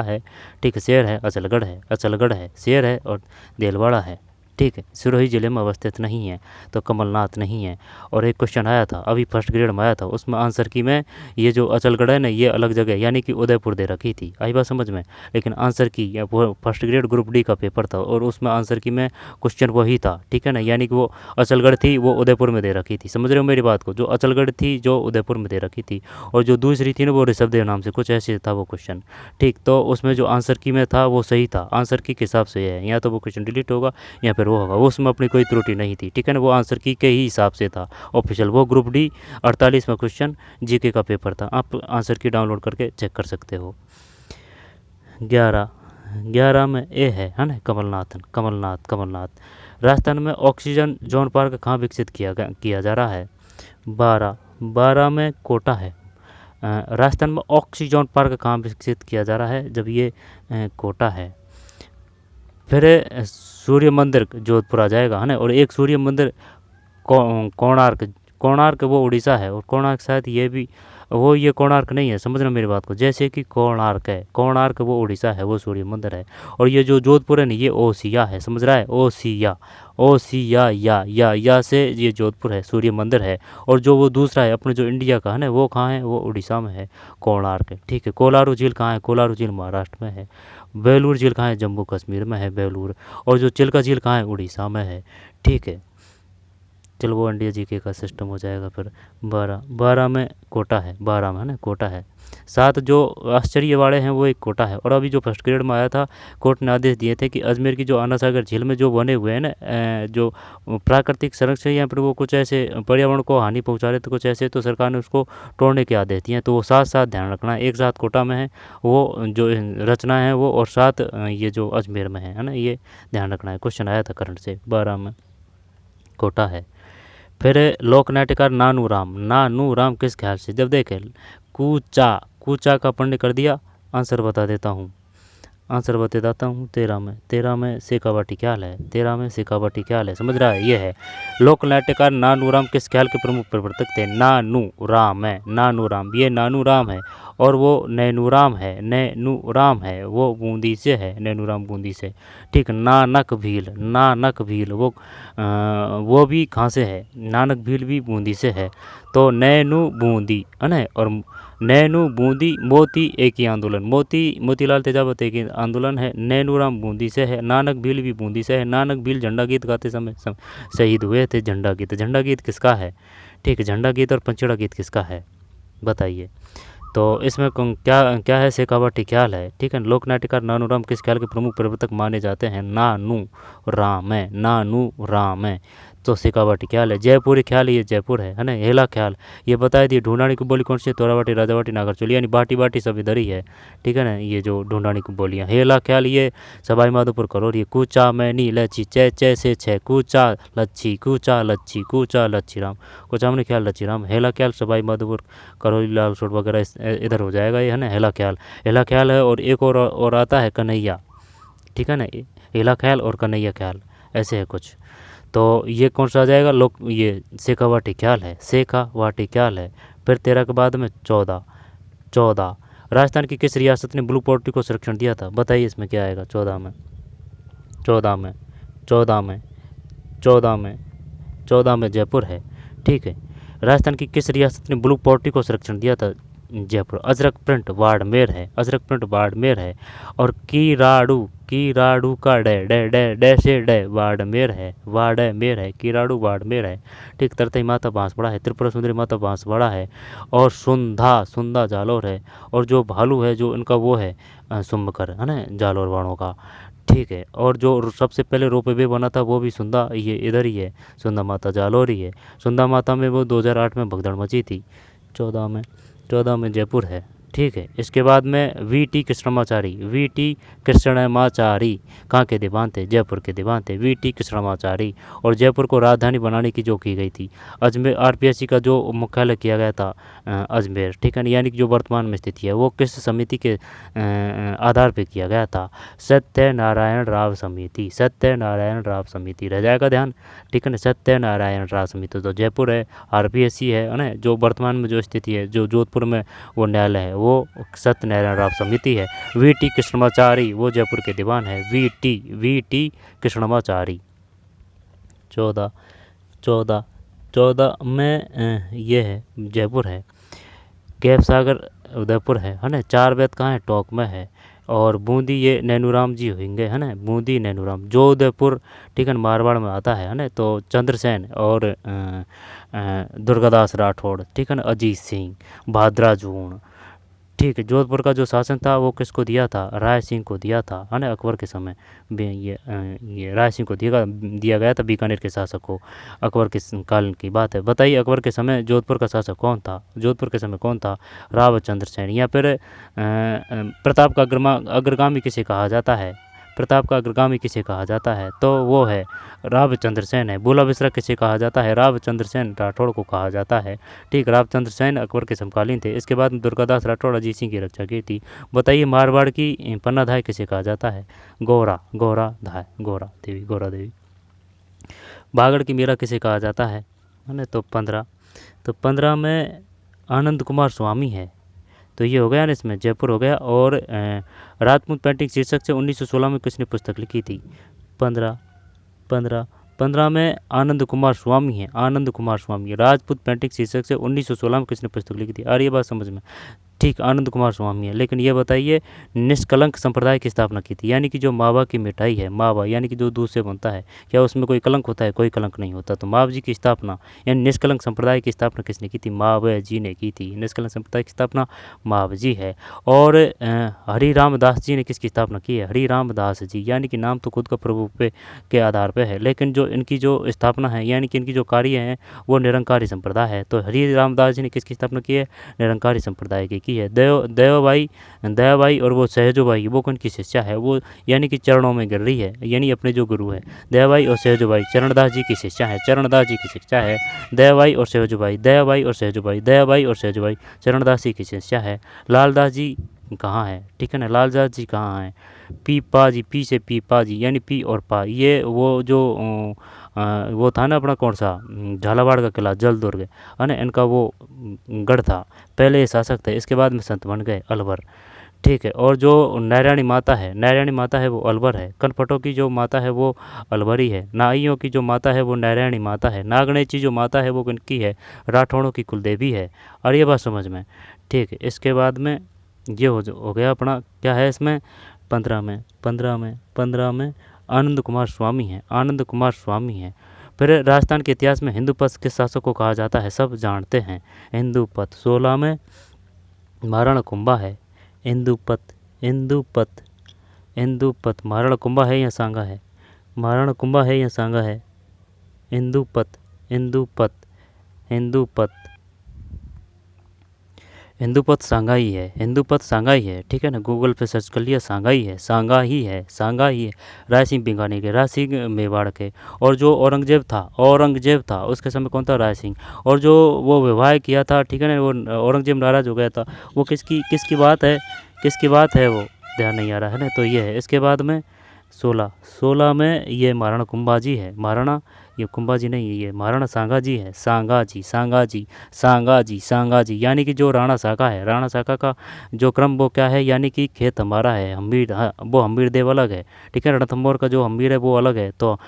Speaker 1: है। ठीक, शेर है, अचलगढ़ है, शेर है और दिलवाड़ा है। ठीक है, सिरोही जिले में अवस्थित नहीं है, तो कमलनाथ नहीं है। और एक क्वेश्चन आया था अभी फर्स्ट ग्रेड में आया था, उसमें आंसर की में ये जो अचलगढ़ है ना ये अलग जगह यानी कि उदयपुर दे रखी थी, आई बात समझ में। लेकिन आंसर की वो फर्स्ट ग्रेड ग्रुप डी का पेपर था और उसमें आंसर की में क्वेश्चन वही था, ठीक है ना, यानी कि वो अचलगढ़ थी वो उदयपुर में दे रखी थी, समझ रहे हो मेरी बात को, जो अचलगढ़ थी जो उदयपुर में दे रखी थी, और जो दूसरी थी ना वो ऋषभदेव नाम से कुछ ऐसे था वो क्वेश्चन, ठीक। तो उसमें जो आंसर की में था वो सही था, आंसर की के हिसाब से है, या तो वो क्वेश्चन डिलीट होगा या फिर वो होगा, उसमें अपनी कोई त्रुटि नहीं थी, ठीक है ना, वो आंसर की के ही हिसाब से था ऑफिशियल। वो ग्रुप डी 48वां क्वेश्चन जीके का पेपर था, आप आंसर की डाउनलोड करके चेक कर सकते हो। 11 में ए है ना, कमलनाथ। राजस्थान में ऑक्सीजन जोन पार्क कहाँ विकसित किया जा रहा है? 12 में कोटा है। राजस्थान में ऑक्सीजन पार्क कहाँ विकसित किया जा रहा है? जब ये कोटा है। फिर सूर्य मंदिर जोधपुर आ जाएगा, है ना, और एक सूर्य मंदिर कोणार्क वो उड़ीसा है, और कोणार्क शायद ये भी वो ये कोणार्क नहीं है, समझ रहे मेरी बात को, जैसे कि कोणार्क है, कोणार्क वो उड़ीसा है, वो सूर्य मंदिर है। और ये जो जोधपुर है ना ये ओसिया है, समझ रहा है, ओसिया या से ये जोधपुर है, सूर्य मंदिर है। और जो वो दूसरा है अपने जो इंडिया का है ना वो कहाँ है? वो उड़ीसा में है, कोणार्क, ठीक है। कोलारू झील कहाँ है? कोलारू झील महाराष्ट्र में है। बेलूर झील कहाँ है? जम्मू कश्मीर में है बेलूर। और जो चिल्का झील कहाँ है? उड़ीसा में है, ठीक है। चलो वो इंडिया जीके का सिस्टम हो जाएगा। फिर 12 में कोटा है, 12 में है ना कोटा है। 7 जो आश्चर्य वाले हैं वो एक कोटा है। और अभी जो फर्स्ट ग्रेड में आया था कोर्ट ने आदेश दिए थे कि अजमेर की जो आना सागर झील में जो बने हुए हैं ना जो प्राकृतिक संरक्षण या फिर वो कुछ ऐसे पर्यावरण को हानि पहुंचा रहे थे कुछ ऐसे, तो सरकार ने उसको तोड़ने के आदेश दिए। तो वो साथ साथ ध्यान रखना है, एक साथ कोटा में है वो जो रचना है वो, और साथ ये जो अजमेर में है ना, ये ध्यान रखना है। क्वेश्चन आया था करंट से, 12 में कोटा है। फिर लोक नाट्यकार नानू राम किस ख्याल से? जब देखे कूचा का पढ़ने कर दिया, आंसर बता देता हूँ 13 में शेखावाटी ख्याल है, 13 में शेखावाटी ख्याल है, समझ रहा है। ये है लोक नाट्यकार नानू राम किस ख्याल के प्रमुख प्रवर्तक थे? नानू राम, ये नानू राम है। और वो नैनू राम है, वो बूंदी से है, नैनू राम बूंदी से, ठीक। नानक भील वो भी कहाँ से है? नानक भील भी बूंदी से है। तो नैनू बूंदी है ना, और नैनू बूंदी मोती एक ही आंदोलन, मोतीलाल तेजावत एक ही आंदोलन है। नैनू राम बूंदी से है, नानक भील भी बूंदी से है। नानक भील झंडा गीत गाते समय शहीद हुए थे। झंडा गीत किसका है? ठीक है, झंडा गीत और पंचड़ा गीत किसका है बताइए। तो इसमें क्या है? शेखावाटी ख्याल है, ठीक है। लोक नाट्यकार नानू राम किस ख्याल के प्रमुख प्रवर्तक माने जाते हैं? नानू राम है, तो शेखावाटी ख्याल है। जयपुरी ख्याल ये जयपुर है ना। हेला ख्याल ये बता दिए। ढूंढानी की बोली कौन सी? तोरावाटी, राजावाटी, नागरचोली, यानी बाटी सब इधर ही है, ठीक है ना। ये जो ढूंढानी की बोलियाँ, हेला ख्याल ये सवाई माधोपुर करोर। ये कूचा मैनी लच्छी चे से छः, कूचा लच्छी राम, कूचा मैनी ख्याल लच्छी राम। हेला ख्याल सवाई माधोपुर करौली लालसोट वगैरह इधर हो जाएगा ये है ना। हेला ख्याल है। और एक और आता है कन्हैया, ठीक है ना। हेला ख्याल और कन्हैया ख्याल ऐसे है कुछ। तो ये कौन सा आ जाएगा? ये शेखावाटी ख्याल है, फिर 13 के बाद में 14 राजस्थान की किस रियासत ने ब्लू पोल्ट्री को संरक्षण दिया था? बताइए इसमें क्या आएगा? 14 में जयपुर है, ठीक है। राजस्थान की किस रियासत ने ब्लू पोल्ट्री को संरक्षण दिया था? जयपुर। अजरक प्रिंट बाड़मेर है। और कीराड़ू का डे से डे बाड़मेर है, कीराड़ू बाड़मेर है, ठीक। तरतई माता बांसवाड़ा है, त्रिपुरा सुंदरी माता बांसवाड़ा है। और सुंदा जालोर है। और जो भालू है जो इनका वो है सुम्बकर है ना, जालोर वालों का, ठीक है। और जो सबसे पहले रोपवे बना था वो भी सुंदा, ये इधर ही है, सुंदा माता जालोर ही है। सुंदा माता में वो 2008 में भगदड़ मची थी। 14 में जयपुर है, ठीक है। इसके बाद में वीटी कृष्णमाचारी कहाँ के दीवान थे? जयपुर के दीवान थे वीटी कृष्णमाचारी। और जयपुर को राजधानी बनाने की जो की गई थी, अजमेर आरपीएससी का जो मुख्यालय किया गया था अजमेर, ठीक है, यानी कि जो वर्तमान में स्थिति है वो किस समिति के आधार पर किया गया था? सत्यनारायण राव समिति रह जाएगा ध्यान, ठीक है ना। सत्यनारायण राव समिति तो जयपुर है, आरपीएससी है ना। जो वर्तमान में जो स्थिति है जो जोधपुर में वो न्यायालय है वो सत्यनारायण राव समिति है। वीटी कृष्णमाचारी वो जयपुर के दीवान है, वीटी कृष्णमाचारी। 14 14 14 में ये है जयपुर है। कैफ सागर उदयपुर है ना। 4 वैद कहाँ है, टोंक में है। और बूंदी ये नैनूराम जी होंगे है ना, बूंदी नैनूराम। जो उदयपुर ठीक है मारवाड़ में आता है ना। तो चंद्रसेन और दुर्गादास राठौड़ ठीक है ना, अजीत सिंह, भाद्रा जून ठीक है। जोधपुर का जो शासन था वो किसको दिया था, राय सिंह को दिया था है ना, अकबर के समय। ये राय सिंह को दिया गया था, बीकानेर के शासक को। अकबर के काल की बात है। बताइए अकबर के समय जोधपुर का शासक कौन था, जोधपुर के समय कौन था, रावचंद्र सेन। या फिर प्रताप का अग्रगामी किसे कहा जाता है, प्रताप का अग्रगामी किसे कहा जाता है, तो वो है रावचंद्र सेन है। बुला बिसरा किसे कहा जाता है, रावचंद्र सेन राठौड़ को कहा जाता है ठीक। रावचंद्र सेन अकबर के समकालीन थे। इसके बाद दुर्गादास राठौड़ अजीत सिंह की रक्षा की थी। बताइए मारवाड़ की पन्नाधाय किसे कहा जाता है, गौरा धाय, गौरा देवी। बागड़ की मीरा किसे कहा जाता है ना, तो 15 में आनंद कुमार स्वामी है। तो ये हो गया ना, इसमें जयपुर हो गया। और राजपूत पेंटिंग शीर्षक से 1916 में किसने पुस्तक लिखी थी, 15 में आनंद कुमार स्वामी है, आनंद कुमार स्वामी। राजपूत पेंटिंग शीर्षक से 1916 में किसने पुस्तक लिखी थी, और ये बात समझ में ठीक, आनंद कुमार स्वामी है। लेकिन ये बताइए निष्कलंक संप्रदाय की स्थापना की थी, यानी कि जो मावा की मिठाई है, मावा यानी कि जो दूध से बनता है, क्या उसमें कोई कलंक होता है, कोई कलंक नहीं होता। तो माव जी की स्थापना यानी निष्कलंक संप्रदाय की स्थापना किसने की थी, माव जी ने की थी। निष्कलंक संप्रदाय की स्थापना माव जी है। और हरि रामदास जी ने किसकी स्थापना की है, हरि रामदास जी, यानी कि नाम तो खुद का प्रभु पे के आधार पर है, लेकिन जो इनकी जो स्थापना है यानी कि इनकी जो कार्य हैं वो निरंकारी संप्रदाय है। तो हरि रामदास जी ने किसकी स्थापना की है, निरंकारी संप्रदाय की है। दयाबाई और वो सहजोबाई वो कौन की शिष्या है, वो यानी कि चरणों में गिर रही है, यानी अपने जो गुरु है दयाबाई और सहजोबाई चरणदास जी की शिष्या है, चरणदास जी की शिक्षा है। दयाबाई और सहजोबाई चरणदास जी की शिष्या है। लालदास जी कहाँ है, ठीक है ना, लालदास जी कहाँ है, पीपा जी, पी से पीपा जी यानी पी और पा, ये वो जो वो था ना अपना कौन सा झालावाड़ का किला जल दुर्ग है ना, इनका वो गढ़ था, पहले ये शासक थे, इसके बाद में संत बन गए अलवर ठीक है। और जो नारायणी माता है वो अलवर है। कनपटों की जो माता है वो अलवरी है। नाइयों की जो माता है वो नारायणी माता है। नागणेची जो माता है वो किनकी है, राठौड़ों की कुलदेवी है। और ये बात समझ में ठीक है। इसके बाद में ये हो गया अपना क्या है इसमें 15 में आनंद कुमार स्वामी है। फिर राजस्थान के इतिहास में हिंदू पथ किस शासक को कहा जाता है, सब जानते हैं, हिंदू पथ। 16 में महाराणा कुंभा है। हिंदू पथ महाराणा कुंभा है या सांगा है, महाराणा कुंभा है या सांगा है, हिंदू पथ सांगाई है ठीक है ना, गूगल पे सर्च कर लिया, सांगा ही है। राय सिंह बीकानेर के, राय सिंह मेवाड़ के। और जो औरंगजेब था उसके समय कौन था, राय सिंह। और जो वो विवाह किया था ठीक है ना, वो औरंगजेब नाराज हो गया था, वो किसकी बात है वो ध्यान नहीं आ रहा है ना, तो ये है। इसके बाद में 16 में ये महाराणा कुंभाजी है, ये कुंभाजी नहीं, ये महाराणा सांगाजी है, सांगाजी यानी कि जो राणा शाखा का जो क्रम वो क्या है, यानी कि खेत हमारा है, हम्बीर वो हम्बीर देव अलग है ठीक है। रणथंभौर का जो हम्बीर है वो अलग है, तो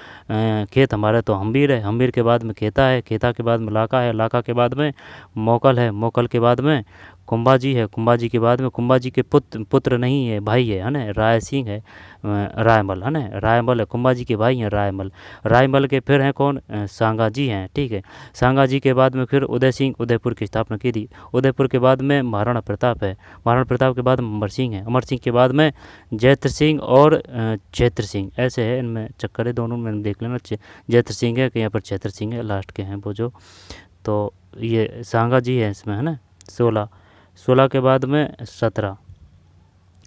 Speaker 1: खेत हमारा तो हम्बीर है, हम्बीर के बाद में खेता है, खेता के बाद में लाका है, लाका के बाद में मोकल है, मोकल के बाद में कुंभाजी है, कुंभाजी के बाद में कुंभाजी के पुत्र नहीं है, भाई है ना, राय सिंह है, रायमल है ना, रायमल है, कुंभाजी के भाई हैं रायमल के फिर हैं कौन, सांगाजी हैं ठीक है। सांगाजी के बाद में फिर उदय सिंह उदयपुर की स्थापना की थी। उदयपुर के बाद में महाराणा प्रताप है, महाराणा प्रताप के बाद अमर सिंह है, अमर सिंह के बाद में जयत्र सिंह और क्षेत्र सिंह, ऐसे है इनमें चक्कर है, दोनों में देख लेना, जयत्र सिंह है कि यहाँ पर क्षेत्र सिंह है, लास्ट के हैं वो जो। तो ये सांगाजी है इसमें है ना। 16 के बाद में 17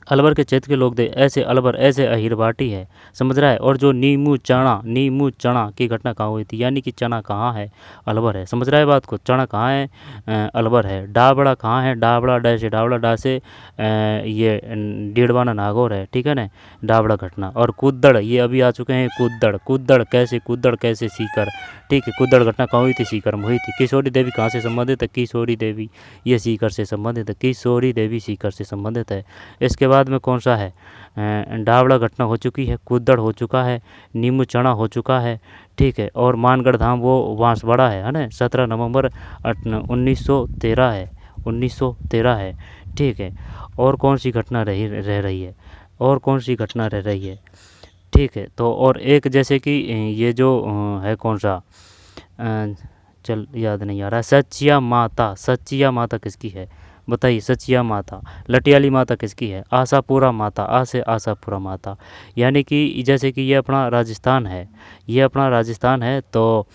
Speaker 1: अलवर के क्षेत्र के लोग अलवर ऐसे अहिर बाटी है, समझ रहा है। और जो नीमू चना की घटना कहाँ हुई थी, यानी कि चना कहाँ है, अलवर है, समझ रहा है बात को, चना कहाँ है, अलवर है। डाबड़ा कहाँ है, डाबड़ा से ये डेढ़वाना नागौर है ठीक है ना, डाबड़ा घटना। और कुद्दड़ ये अभी आ चुके हैं, कुद्दड़ कैसे सीकर ठीक है, कुद्दड़ घटना कहाँ हुई थी, सीकर में हुई थी। किशोरी देवी कहाँ से संबंधित है, किशोरी देवी ये सीकर से संबंधित है, किशोरी देवी सीकर से संबंधित है। इसके बाद में कौन सा है, डावड़ा घटना हो चुकी है, कुद्दड़ हो चुका है, नीमू चना हो चुका है, ठीक है, और मानगढ़ धाम वो बांसवाड़ा है ना, 17 नवंबर 1913 है, 1913 है, ठीक है। और कौन सी घटना रह रही है, और कौन सी घटना रह रही है, ठीक है। तो और एक जैसे कि ये जो है कौन सा, चल याद नहीं आ रहा, सचिया माता, सचिया माता किसकी है बताइए, सचिया माता। लटियाली माता किसकी है, आशापुरा माता, आ से आशापुरा माता। यानी कि जैसे कि ये अपना राजस्थान है, ये अपना राजस्थान है, तो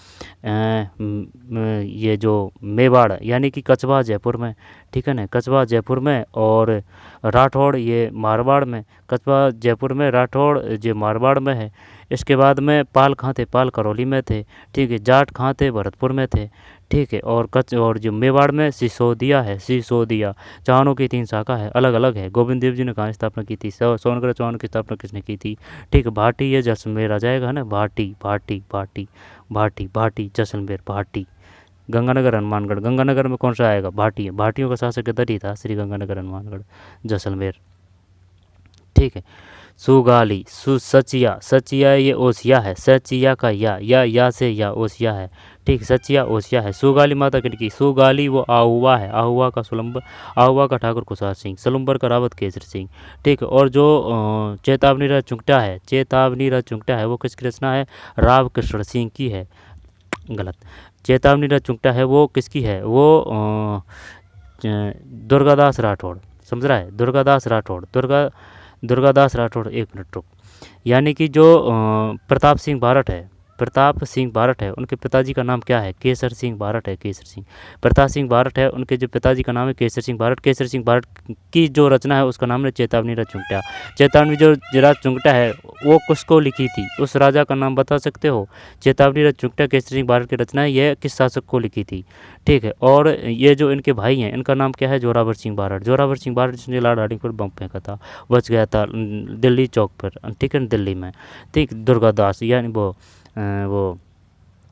Speaker 1: ये जो मेवाड़ यानी कि कछवा जयपुर में, ठीक है ना, कछवा जयपुर में, और राठौड़ ये मारवाड़ में, कछवा जयपुर में, राठौड़ ये मारवाड़ में है। इसके बाद में पाल कहाँ थे, पाल करौली में थे, ठीक है। जाट कहाँ थे, भरतपुर में थे, ठीक है। और जो मेवाड़ में सिसोदिया है, सिसोदिया। चौहानों की 3 शाखा है, अलग अलग है। गोविंद देव जी ने कहाँ स्थापना की थी, सोनगढ़ चौहान की स्थापना किसने की थी, ठीक है। भाटी ये जैसलमेर आ जाएगा है ना, भाटी भाटी भाटी भाटी भाटी जैसलमेर भाटी। गंगानगर हनुमानगढ़, गंगानगर में कौन सा आएगा, भाटी है। भाटियों का शासक इधर ही था, श्री गंगानगर हनुमानगढ़ जैसलमेर, ठीक है। सुगाली, सचिया, सचिया ये ओसिया है, सचिया का या से या ओसिया है, ठीक। सचिया ओसिया है। सुगाली माता किनकी, सुगाली वो आहुआ है, आहुआ का सुलंबर, आहुआ का ठाकुर कुसार सिंह, सलुम्बर का रावत केसर सिंह, ठीक है। और जो चेतावनी रा चुंगटा है, चेतावनी रा चुंगटा है वो किसकी रचना है, राव कृष्ण सिंह की है, गलत। चेतावनी रा चुंगटा है वो किसकी है, वो दुर्गादास राठौड़, समझ रहा है, दुर्गादास राठौड़, दुर्गादास राठौड़, 1 मिनट रुक। यानी कि जो प्रताप सिंह बारठ है, प्रताप सिंह बारठ है, उनके पिताजी का नाम क्या है, केसर सिंह बारठ है, केसर सिंह। प्रताप सिंह बारठ है, उनके जो पिताजी का नाम है केसर सिंह बारठ। केसर सिंह बारठ की जो रचना है उसका नाम है चेतावनी रा चुंगटा। चेतावनी जो रा चुंगटा है वो किसको लिखी थी, उस राजा का नाम बता सकते हो। चेतावनी रा चुंगटा केसर सिंह बारठ की रचना है, यह किस शासक को लिखी थी, ठीक है। और ये जो इनके भाई हैं इनका नाम क्या है, जोरावर सिंह बारठ। जोरावर सिंह बारठ जिसने लाल हार्डिंग पर बम फेंका था, बच गया था दिल्ली चौक पर, ठीक है, दिल्ली में, ठीक। दुर्गादास यानी वो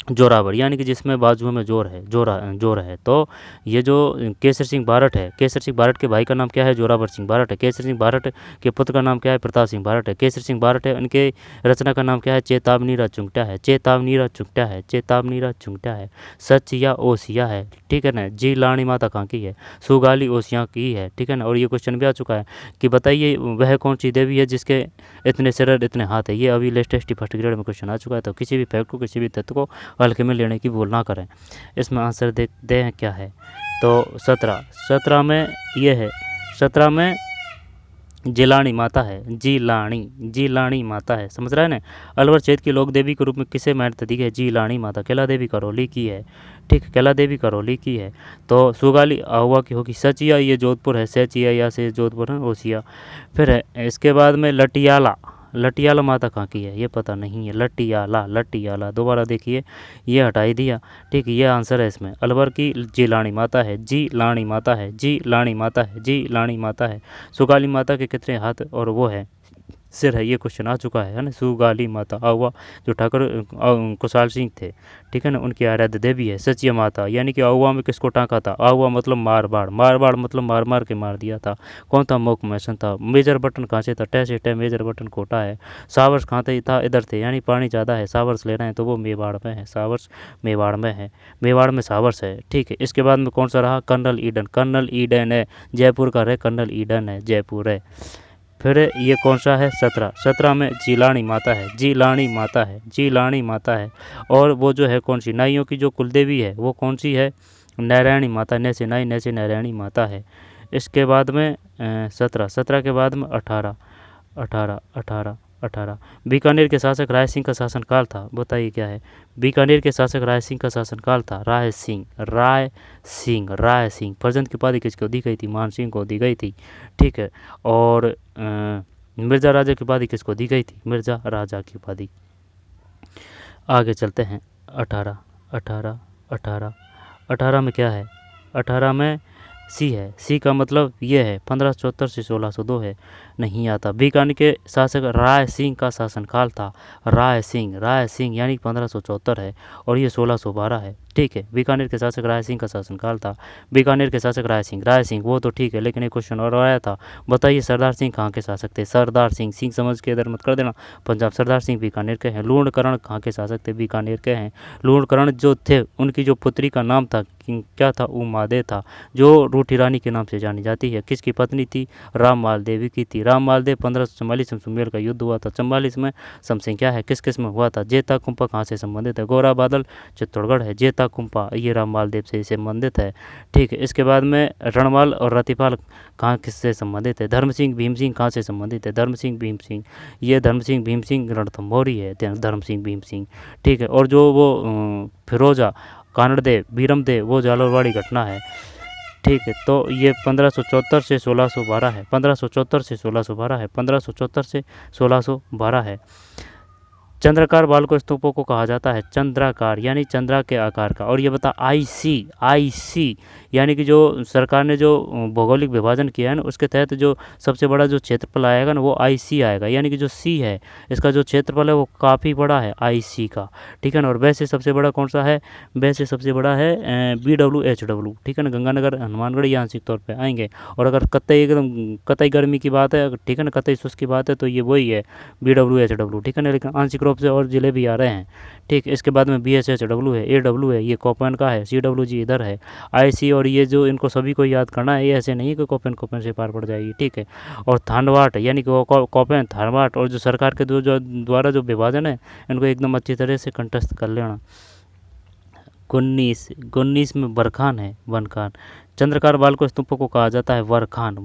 Speaker 1: जोरावर यानी कि जिसमें बाजुओं में जोर है, जोर है। तो ये जो केसर सिंह बारठ है, केसर सिंह बारठ के भाई का नाम क्या है, जोरावर सिंह बारठ है। केसर सिंह बारठ के पुत्र का नाम क्या है, प्रताप सिंह बारठ है। केसर सिंह बारठ है, उनके रचना का नाम क्या है, चेतावनी रा चुंगटा है, चेतावनी रा चुंगटा है, चेतावनी रा चुंगटा है। सच या ओसिया है, ठीक है ना। जी लाणी माता कहाँ की है, सुगाली ओसिया की है, ठीक है ना। और ये क्वेश्चन भी आ चुका है कि बताइए वह कौन सी देवी है जिसके इतने सिर इतने हाथ है। ये अभी लेटेस्ट फर्स्ट ग्रेड में क्वेश्चन आ चुका है। तो किसी भी फैक्ट को, किसी भी तथ्य को हल्के में लेने की भूल ना करें। इसमें आंसर देखते हैं क्या है। तो 17 में ये है, 17 में जिलानी माता है, जिलानी माता है, समझ रहा है ना। अलवर क्षेत्र की लोक देवी के रूप में किसे मान्यता दी है, जिलानी माता। कैला देवी करौली की है, ठीक, कैला देवी करौली की है। तो सुगाली आहुआ की होगी। सचिया ये जोधपुर है, सचिया या से जोधपुर है, ओसिया। फिर है इसके बाद में लटियाला, लटियाला माता कहाँ की है ये पता नहीं है, लटियाला, लटियाला दोबारा देखिए, ये हटाई दिया, ठीक। ये आंसर है इसमें। अलवर की जिलानी माता है, जी लाणी माता है, जी लाणी माता है, जी लाणी माता है। सुगाली माता के कितने हाथ और वो है, सिर है, ये क्वेश्चन आ चुका है ना। सुगाली माता आहुआ जो ठाकुर कुशाल सिंह थे, ठीक है ना, उनकी आराध्य देवी है। सचिया माता यानी कि आहुआ में किसको टाँका था, आहुआ मतलब मारवाड़, मारवाड़ मतलब मार मार के मार दिया था। कौन था, मोक मैसन था। मेजर बटन कहाँ से था, टे से टे, मेजर बटन कोटा है। सावर्स कहाँ थे, था इधर थे, यानी पानी ज़्यादा है, सावर्स लेना है तो वो मेवाड़ में है, सावर्स मेवाड़ में है, मेवाड़ में सावर्स है, ठीक है। इसके बाद में कौन सा रहा, कर्नल ईडन, कर्नल ईडन है, जयपुर का रहे, कर्नल ईडन है, जयपुर है। फिर ये कौन सा है, 17 में जिलानी माता है, जिलानी माता है, जिलानी माता है। और वो जो है कौन सी, नाइयों की जो कुलदेवी है वो कौन सी है, नारायणी माता, ने से नाई, ने से नारायणी माता है। इसके बाद में 17 के बाद में 18 बीकानेर के शासक राय सिंह का शासनकाल था, बताइए क्या है। बीकानेर के शासक राय सिंह का शासनकाल था, राय सिंह, राय सिंह, राय सिंह। फर्जंद की उपाधि किसको दी गई थी, मान सिंह को दी गई थी, ठीक है। और मिर्ज़ा राजा की उपाधि किसको दी गई थी, मिर्ज़ा राजा की उपाधि। आगे चलते हैं। 18 में क्या है, 18 में सी है, सी का मतलब ये है 1574 से 1602 है, नहीं आता। बीकानेर के शासक राय सिंह का शासनकाल था, राय सिंह यानी 1574 है और ये 1612 है, ठीक है। बीकानेर के शासक राय सिंह का शासनकाल था। बीकानेर के शासक राय सिंह वो तो ठीक है, लेकिन एक क्वेश्चन और आया था, बताइए सरदार सिंह कहाँ के शासक थे? सरदार सिंह, सिंह समझ के इधर मत कर देना, पंजाब। सरदार सिंह बीकानेर के हैं। लूणकरण कहाँ के शासक थे? बीकानेर के हैं। लूणकरण जो थे उनकी जो पुत्री का नाम था क्या था? उमादे था, जो रूठी रानी के नाम से जानी जाती है। किसकी पत्नी थी? राममाल देवी की थी। राममाल देव 1544 में सुमेल का युद्ध हुआ था। 44 में समसिंह है किस में हुआ था? जेता कुंपा कहाँ से संबंधित है? गोरा बादल चित्तौड़गढ़ है। जेता कुंपा ये राममाल देव से संबंधित है, ठीक है। इसके बाद में रणमाल और रतिपाल कहाँ किससे संबंधित है? धर्म सिंह भीम सिंह कहाँ से संबंधित है? धर्म सिंह भीम सिंह, ये धर्म सिंह भीम सिंह रणथंभौरी है, धर्म सिंह भीम सिंह, ठीक है। और जो वो फिरोजा कानड़देव बीरमदेव वो जालोरवाड़ी घटना है, ठीक है। तो ये 1574 से 1612 है, 1574 से 1612 है, 1574 से 1612 है। चंद्राकार बाल को स्तूपों को कहा जाता है चंद्राकार, यानी चंद्रा के आकार का। और ये बता आईसी यानी कि जो सरकार ने जो भौगोलिक विभाजन किया है ना, उसके तहत जो सबसे बड़ा जो क्षेत्रफल आएगा ना वो आईसी आएगा, यानी कि जो सी है इसका जो क्षेत्रफल है वो काफ़ी बड़ा है आईसी का, ठीक है ना। और वैसे सबसे बड़ा कौन सा है? वैसे सबसे बड़ा है BWHW, ठीक है ना। गंगानगर हनुमानगढ़ ये आंशिक तौर पर आएंगे। और अगर कतई एकदम कतई गर्मी की बात है, ठीक है ना, कतई शुष्क की बात है, तो ये वही है BWHW, ठीक है ना। लेकिन आंशिक रूप से और जिले भी आ रहे हैं, ठीक। इसके बाद में BSHW है, AW है, ये कोपेन का है, CWG इधर है, IC। और ये जो इनको सभी को याद करना है, ये ऐसे नहीं कि कोपेन से पार पड़ जाएगी, ठीक है। और थानवाट यानी कि कोपेन थानवाट, और जो सरकार के द्वारा जो विभाजन है इनको एकदम अच्छी तरह से कंठस्थ कर लेना। 19 में बरखान है, बनखान। चंद्रकार बाल को स्तूपों को कहा जाता है वरखान।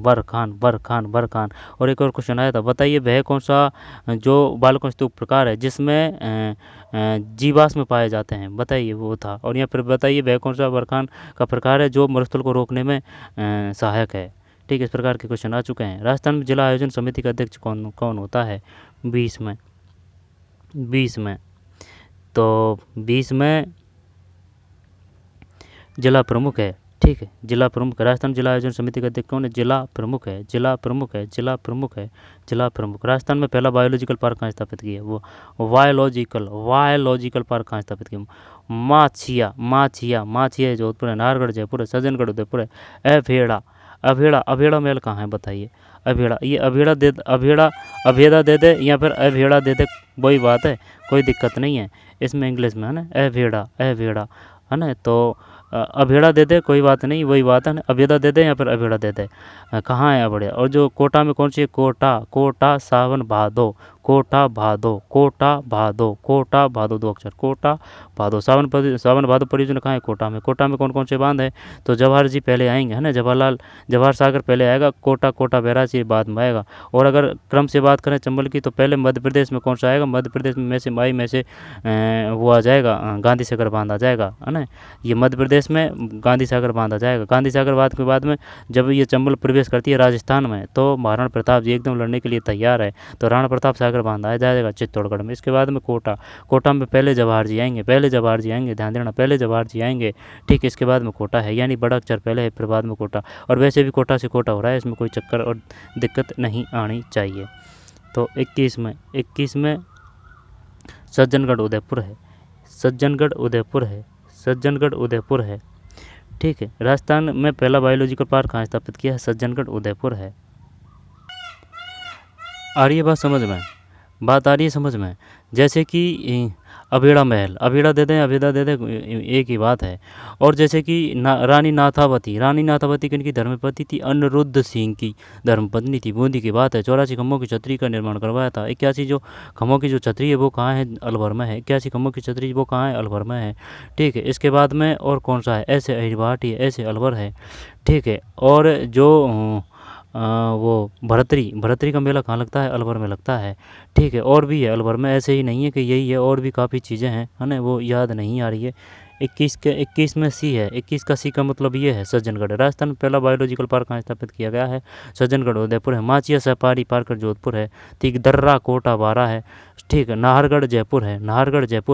Speaker 1: और एक और क्वेश्चन आया था, बताइए वह कौन सा जो बालकों स्तूप प्रकार है जिसमें जीवाश्म में पाए जाते हैं? बताइए वो था। और यहाँ पर बताइए वह कौन सा बरखान का प्रकार है जो मरुस्थल को रोकने में सहायक है, ठीक है। इस प्रकार के क्वेश्चन आ चुके हैं। राजस्थान में जिला आयोजन समिति का अध्यक्ष कौन होता है? 20 में तो 20 में जिला प्रमुख है, ठीक है। जिला प्रमुख, राजस्थान जिला आयोजन समिति का अध्यक्ष कौन है? जिला प्रमुख है। राजस्थान में पहला बायोलॉजिकल पार्क कहाँ स्थापित किया? वो बायोलॉजिकल पार्क कहाँ स्थापित किया? माछिया जोधपुर है, नाहरगढ़ जयपुर है, सज्जनगढ़ उदयपुर है। अभेड़ा महल कहाँ है? बताइए। ये अभेड़ा दे दे या फिर अभेड़ा दे दे, वही बात है, कोई दिक्कत नहीं है इसमें, इंग्लिश में है ना, अभेड़ा है ना। तो अभेड़ा दे दे कोई बात नहीं, वही बात है ना, अभेदा दे दे या फिर अभेड़ा दे दे। कहाँ है अभेड़ा? और जो कोटा में कौन सी है? कोटा सावन भादो, कोटा भादो, 2 अक्षर, कोटा भादो। सावन भादो परियोजना कहाँ है? कोटा में कौन कौन से बांध है? तो जवाहर जी पहले आएंगे, है ना, जवाहर सागर पहले आएगा, कोटा बैराज ये बाद में आएगा। और अगर क्रम से बात करें चंबल की, तो पहले मध्य प्रदेश में कौन सा आएगा? मध्य प्रदेश में में से वो आ जाएगा, गांधी सागर बांध आ जाएगा, है ना। ये मध्य प्रदेश में गांधी सागर बांध आ जाएगा। गांधी सागर बांध के बाद में जब ये चंबल प्रवेश करती है राजस्थान में, तो महाराणा प्रताप जी एकदम लड़ने के लिए तैयार है, तो राणा प्रताप सागर बांध आ जाएगा चित्तौड़गढ़ में। इसके बाद में कोटा में पहले जवाहर जी आएंगे, ध्यान देना, पहले जवाहर जी आएंगे, ठीक। इसके बाद में कोटा है, यानी बड़ा अक्षर पहले है फिर बाद में कोटा। और वैसे भी कोटा से कोटा हो रहा है, इसमें कोई चक्कर और दिक्कत नहीं आनी चाहिए। तो 21 में सज्जनगढ़ उदयपुर है, ठीक है। राजस्थान में पहला बायोलॉजिकल पार्क कहाँ स्थापित किया है? सज्जनगढ़ उदयपुर है। आ रही है बात समझ में? जैसे कि अभेड़ा महल, अभेड़ा दे दें एक ही बात है। और जैसे कि रानी नाथावती किनकी धर्मपत्नी थी? अनिरुद्ध सिंह की धर्मपत्नी थी, बूंदी की बात है। 84 खम्भों की छतरी का निर्माण करवाया था। 81 जो खम्भों की जो छतरी है वो कहाँ है? अलवर में है। 81 खम्भों की छतरी वो कहाँ है? अलवर में है, ठीक है। इसके बाद में और कौन सा है? ऐसे अहिरवाटी है, ऐसे अलवर है, ठीक है। और जो वो भरतरी का मेला कहाँ लगता है? अलवर में लगता है, ठीक है। और भी है अलवर में, ऐसे ही नहीं है कि यही है, और भी काफ़ी चीज़ें हैं, है ना, वो याद नहीं आ रही है। 21 में सी है, 21 का सी का मतलब ये है सज्जनगढ़। राजस्थान में पहला बायोलॉजिकल पार्क कहाँ स्थापित किया गया है? सज्जनगढ़ उदयपुर है। माचिया सफारी पार्क जोधपुर है, ठीक। दर्रा कोटा 12 है, ठीक है। नाहरगढ़ जयपुर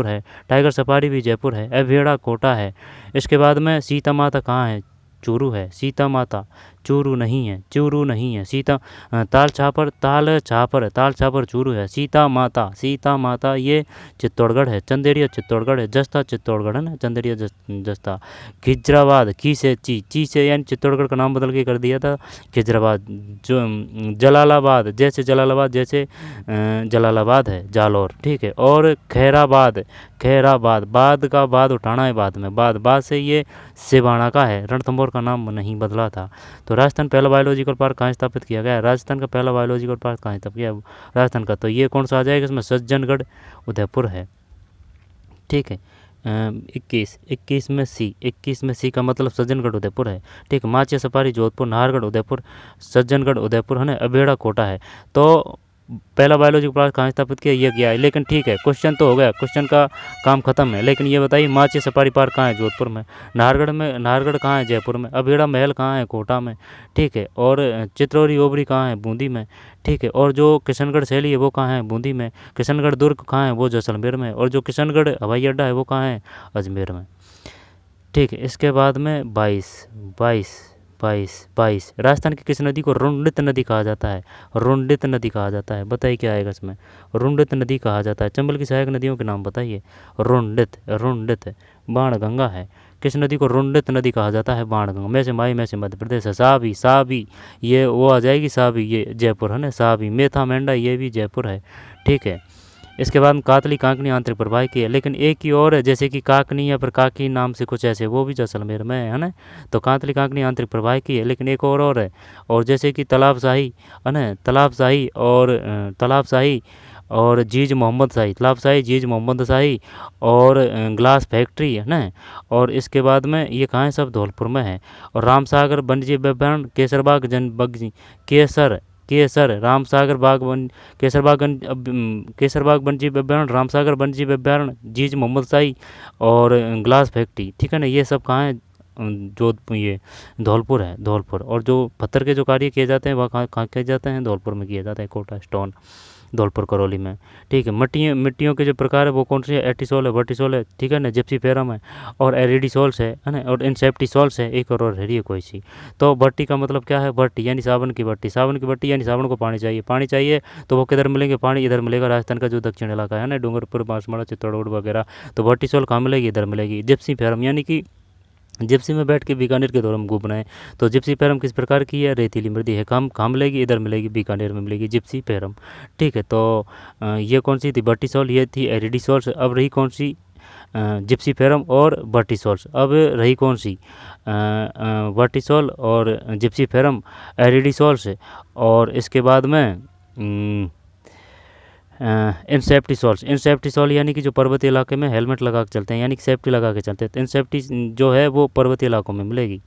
Speaker 1: है। टाइगर सफारी भी जयपुर है। अभेड़ा कोटा है। इसके बाद में सीता माता कहाँ है? चूरू है। सीता चूरू नहीं है, चूरू नहीं है। सीता ताल छापर चूरू है। सीता माता ये चित्तौड़गढ़ है। चंदेरिया चित्तौड़गढ़ है। जस्ता चित्तौड़गढ़ है ना, चंदेरिया जस्ता। खिजराबाद खी से ची से, यानी चित्तौड़गढ़ का नाम बदल के कर दिया था खिजराबाद। जो जलालाबाद जैसे जलालाबाद है, जालौर, ठीक है। और खैराबाद बाद का बाद उठाना है बाद में, बाद से ये सिवाना का है। रणथंभौर का नाम नहीं बदला था। तो राजस्थान पहला बायोलॉजिकल पार्क कहाँ स्थापित किया गया है? राजस्थान का पहला बायोलॉजिकल पार्क कहाँ स्थापित किया राजस्थान का? तो ये कौन सा आ जाएगा इसमें? सज्जनगढ़ उदयपुर है, ठीक है। 21 में सी का मतलब सज्जनगढ़ उदयपुर है, ठीक है। माचिया सफारी जोधपुर, नाहरगढ़ उदयपुर, सज्जनगढ़ उदयपुर है ना, अबेड़ा कोटा है। तो पहला बायोलॉजिकल पार्क कहाँ स्थापित किया, ये गया है। लेकिन ठीक है, क्वेश्चन तो हो गया, क्वेश्चन का काम खत्म है। लेकिन ये बताइए माचिया सफारी पार्क कहाँ है? जोधपुर में। नाहरगढ़ कहाँ है? जयपुर में। अबेड़ा महल कहाँ है? कोटा में, ठीक है। और चित्रौरी ओबरी कहाँ है? बूंदी में, ठीक है। और जो किशनगढ़ शैली है वो कहाँ है? बूंदी में। किशनगढ़ दुर्ग कहाँ है? वो जैसलमेर में। और जो किशनगढ़ हवाई अड्डा है वो कहाँ है? अजमेर में, ठीक है। इसके बाद में 22 राजस्थान की किस नदी को रुंडित नदी कहा जाता है? रुंडित नदी कहा जाता है, बताइए क्या आएगा इसमें? रुंडित नदी कहा जाता है। चंबल की सहायक नदियों के नाम बताइए। रुंडित बाणगंगा है। किस नदी को रुंडित नदी कहा जाता है? बाणगंगा। में से माई में से मध्य प्रदेश है। साबी ये वो आ जाएगी, साबी ये जयपुर है ना, साबी। मेथा मेंढा ये भी जयपुर है, ठीक है। इसके बाद कातली कांकनी आंतरिक प्रवाह की है। लेकिन एक ही और है, जैसे कि काकनी या फिर काकी नाम से कुछ ऐसे, वो भी जैसलमेर में है ना। तो कातली कांकनी आंतरिक प्रवाह की है। लेकिन एक और है, और जैसे कि तालाबशाही है ना, तालाबशाही और जीज मोहम्मद शाही और ग्लास फैक्ट्री है ना। और इसके बाद में ये कहाँ है? सब धौलपुर में है। और रामसागर वन्यजीव अभ्यारण्य, केसरबाग केसरबाग वन्यजीव अभ्यारण्य, रामसागर वन्यजीव अभ्यारण्य, जीज मोहम्मद शाही और ग्लास फैक्ट्री, ठीक है ना। ये सब कहाँ है? जोधपुर, ये धौलपुर है, धौलपुर। और जो पत्थर के जो कार्य किए जाते हैं वह कहाँ किए जाते हैं? धौलपुर में किए जाते हैं। कोटा स्टोन धौलपुर करौली में, ठीक है। मिट्टियों के जो प्रकार है वो कौन सी है? एटिसोल है, वर्टिसोल है, ठीक है ना, जिप्सीफेरम है, और एरिडिसोल्स है ना, और इंसेप्टिसोल्स है, एक और है कोई सी। तो भट्टी का मतलब क्या है? भट्टी यानी सावन की भट्टी यानी सावन को पानी चाहिए। तो वो किधर मिलेंगे? पानी इधर मिलेगा, राजस्थान का जो दक्षिण इलाका है ना, डूंगरपुर, बांसवाड़ा, चित्तौड़गढ़ वगैरह। तो वर्टिसोल कहाँ मिलेगी? इधर मिलेगी। जिप्सीफेरम यानी कि जिप्सी में बैठ के बीकानेर के दौरान हम घूम रहे हैं। तो जिप्सी पैरम किस प्रकार की है? रेतीली मृदा है। कहाँ मिलेगी? इधर मिलेगी, बीकानेर में मिलेगी जिप्सी पैरम, ठीक है। तो ये कौन सी थी? वर्टिसोल, ये थी एरिडिसोल्स। अब रही कौन सी? जिप्सी पैरम और वर्टिसोल्स। अब रही कौन सी? वर्टिसोल और जिप्सी पैरम, एरिडिसोल्स। और इसके बाद में इंसेप्टिसोल यानी कि जो पर्वतीय इलाके में हेलमेट लगा के चलते हैं, यानी कि सेफ्टी लगा के चलते हैं। तो इंसेप्टी जो है वो पर्वतीय इलाकों में मिलेगी।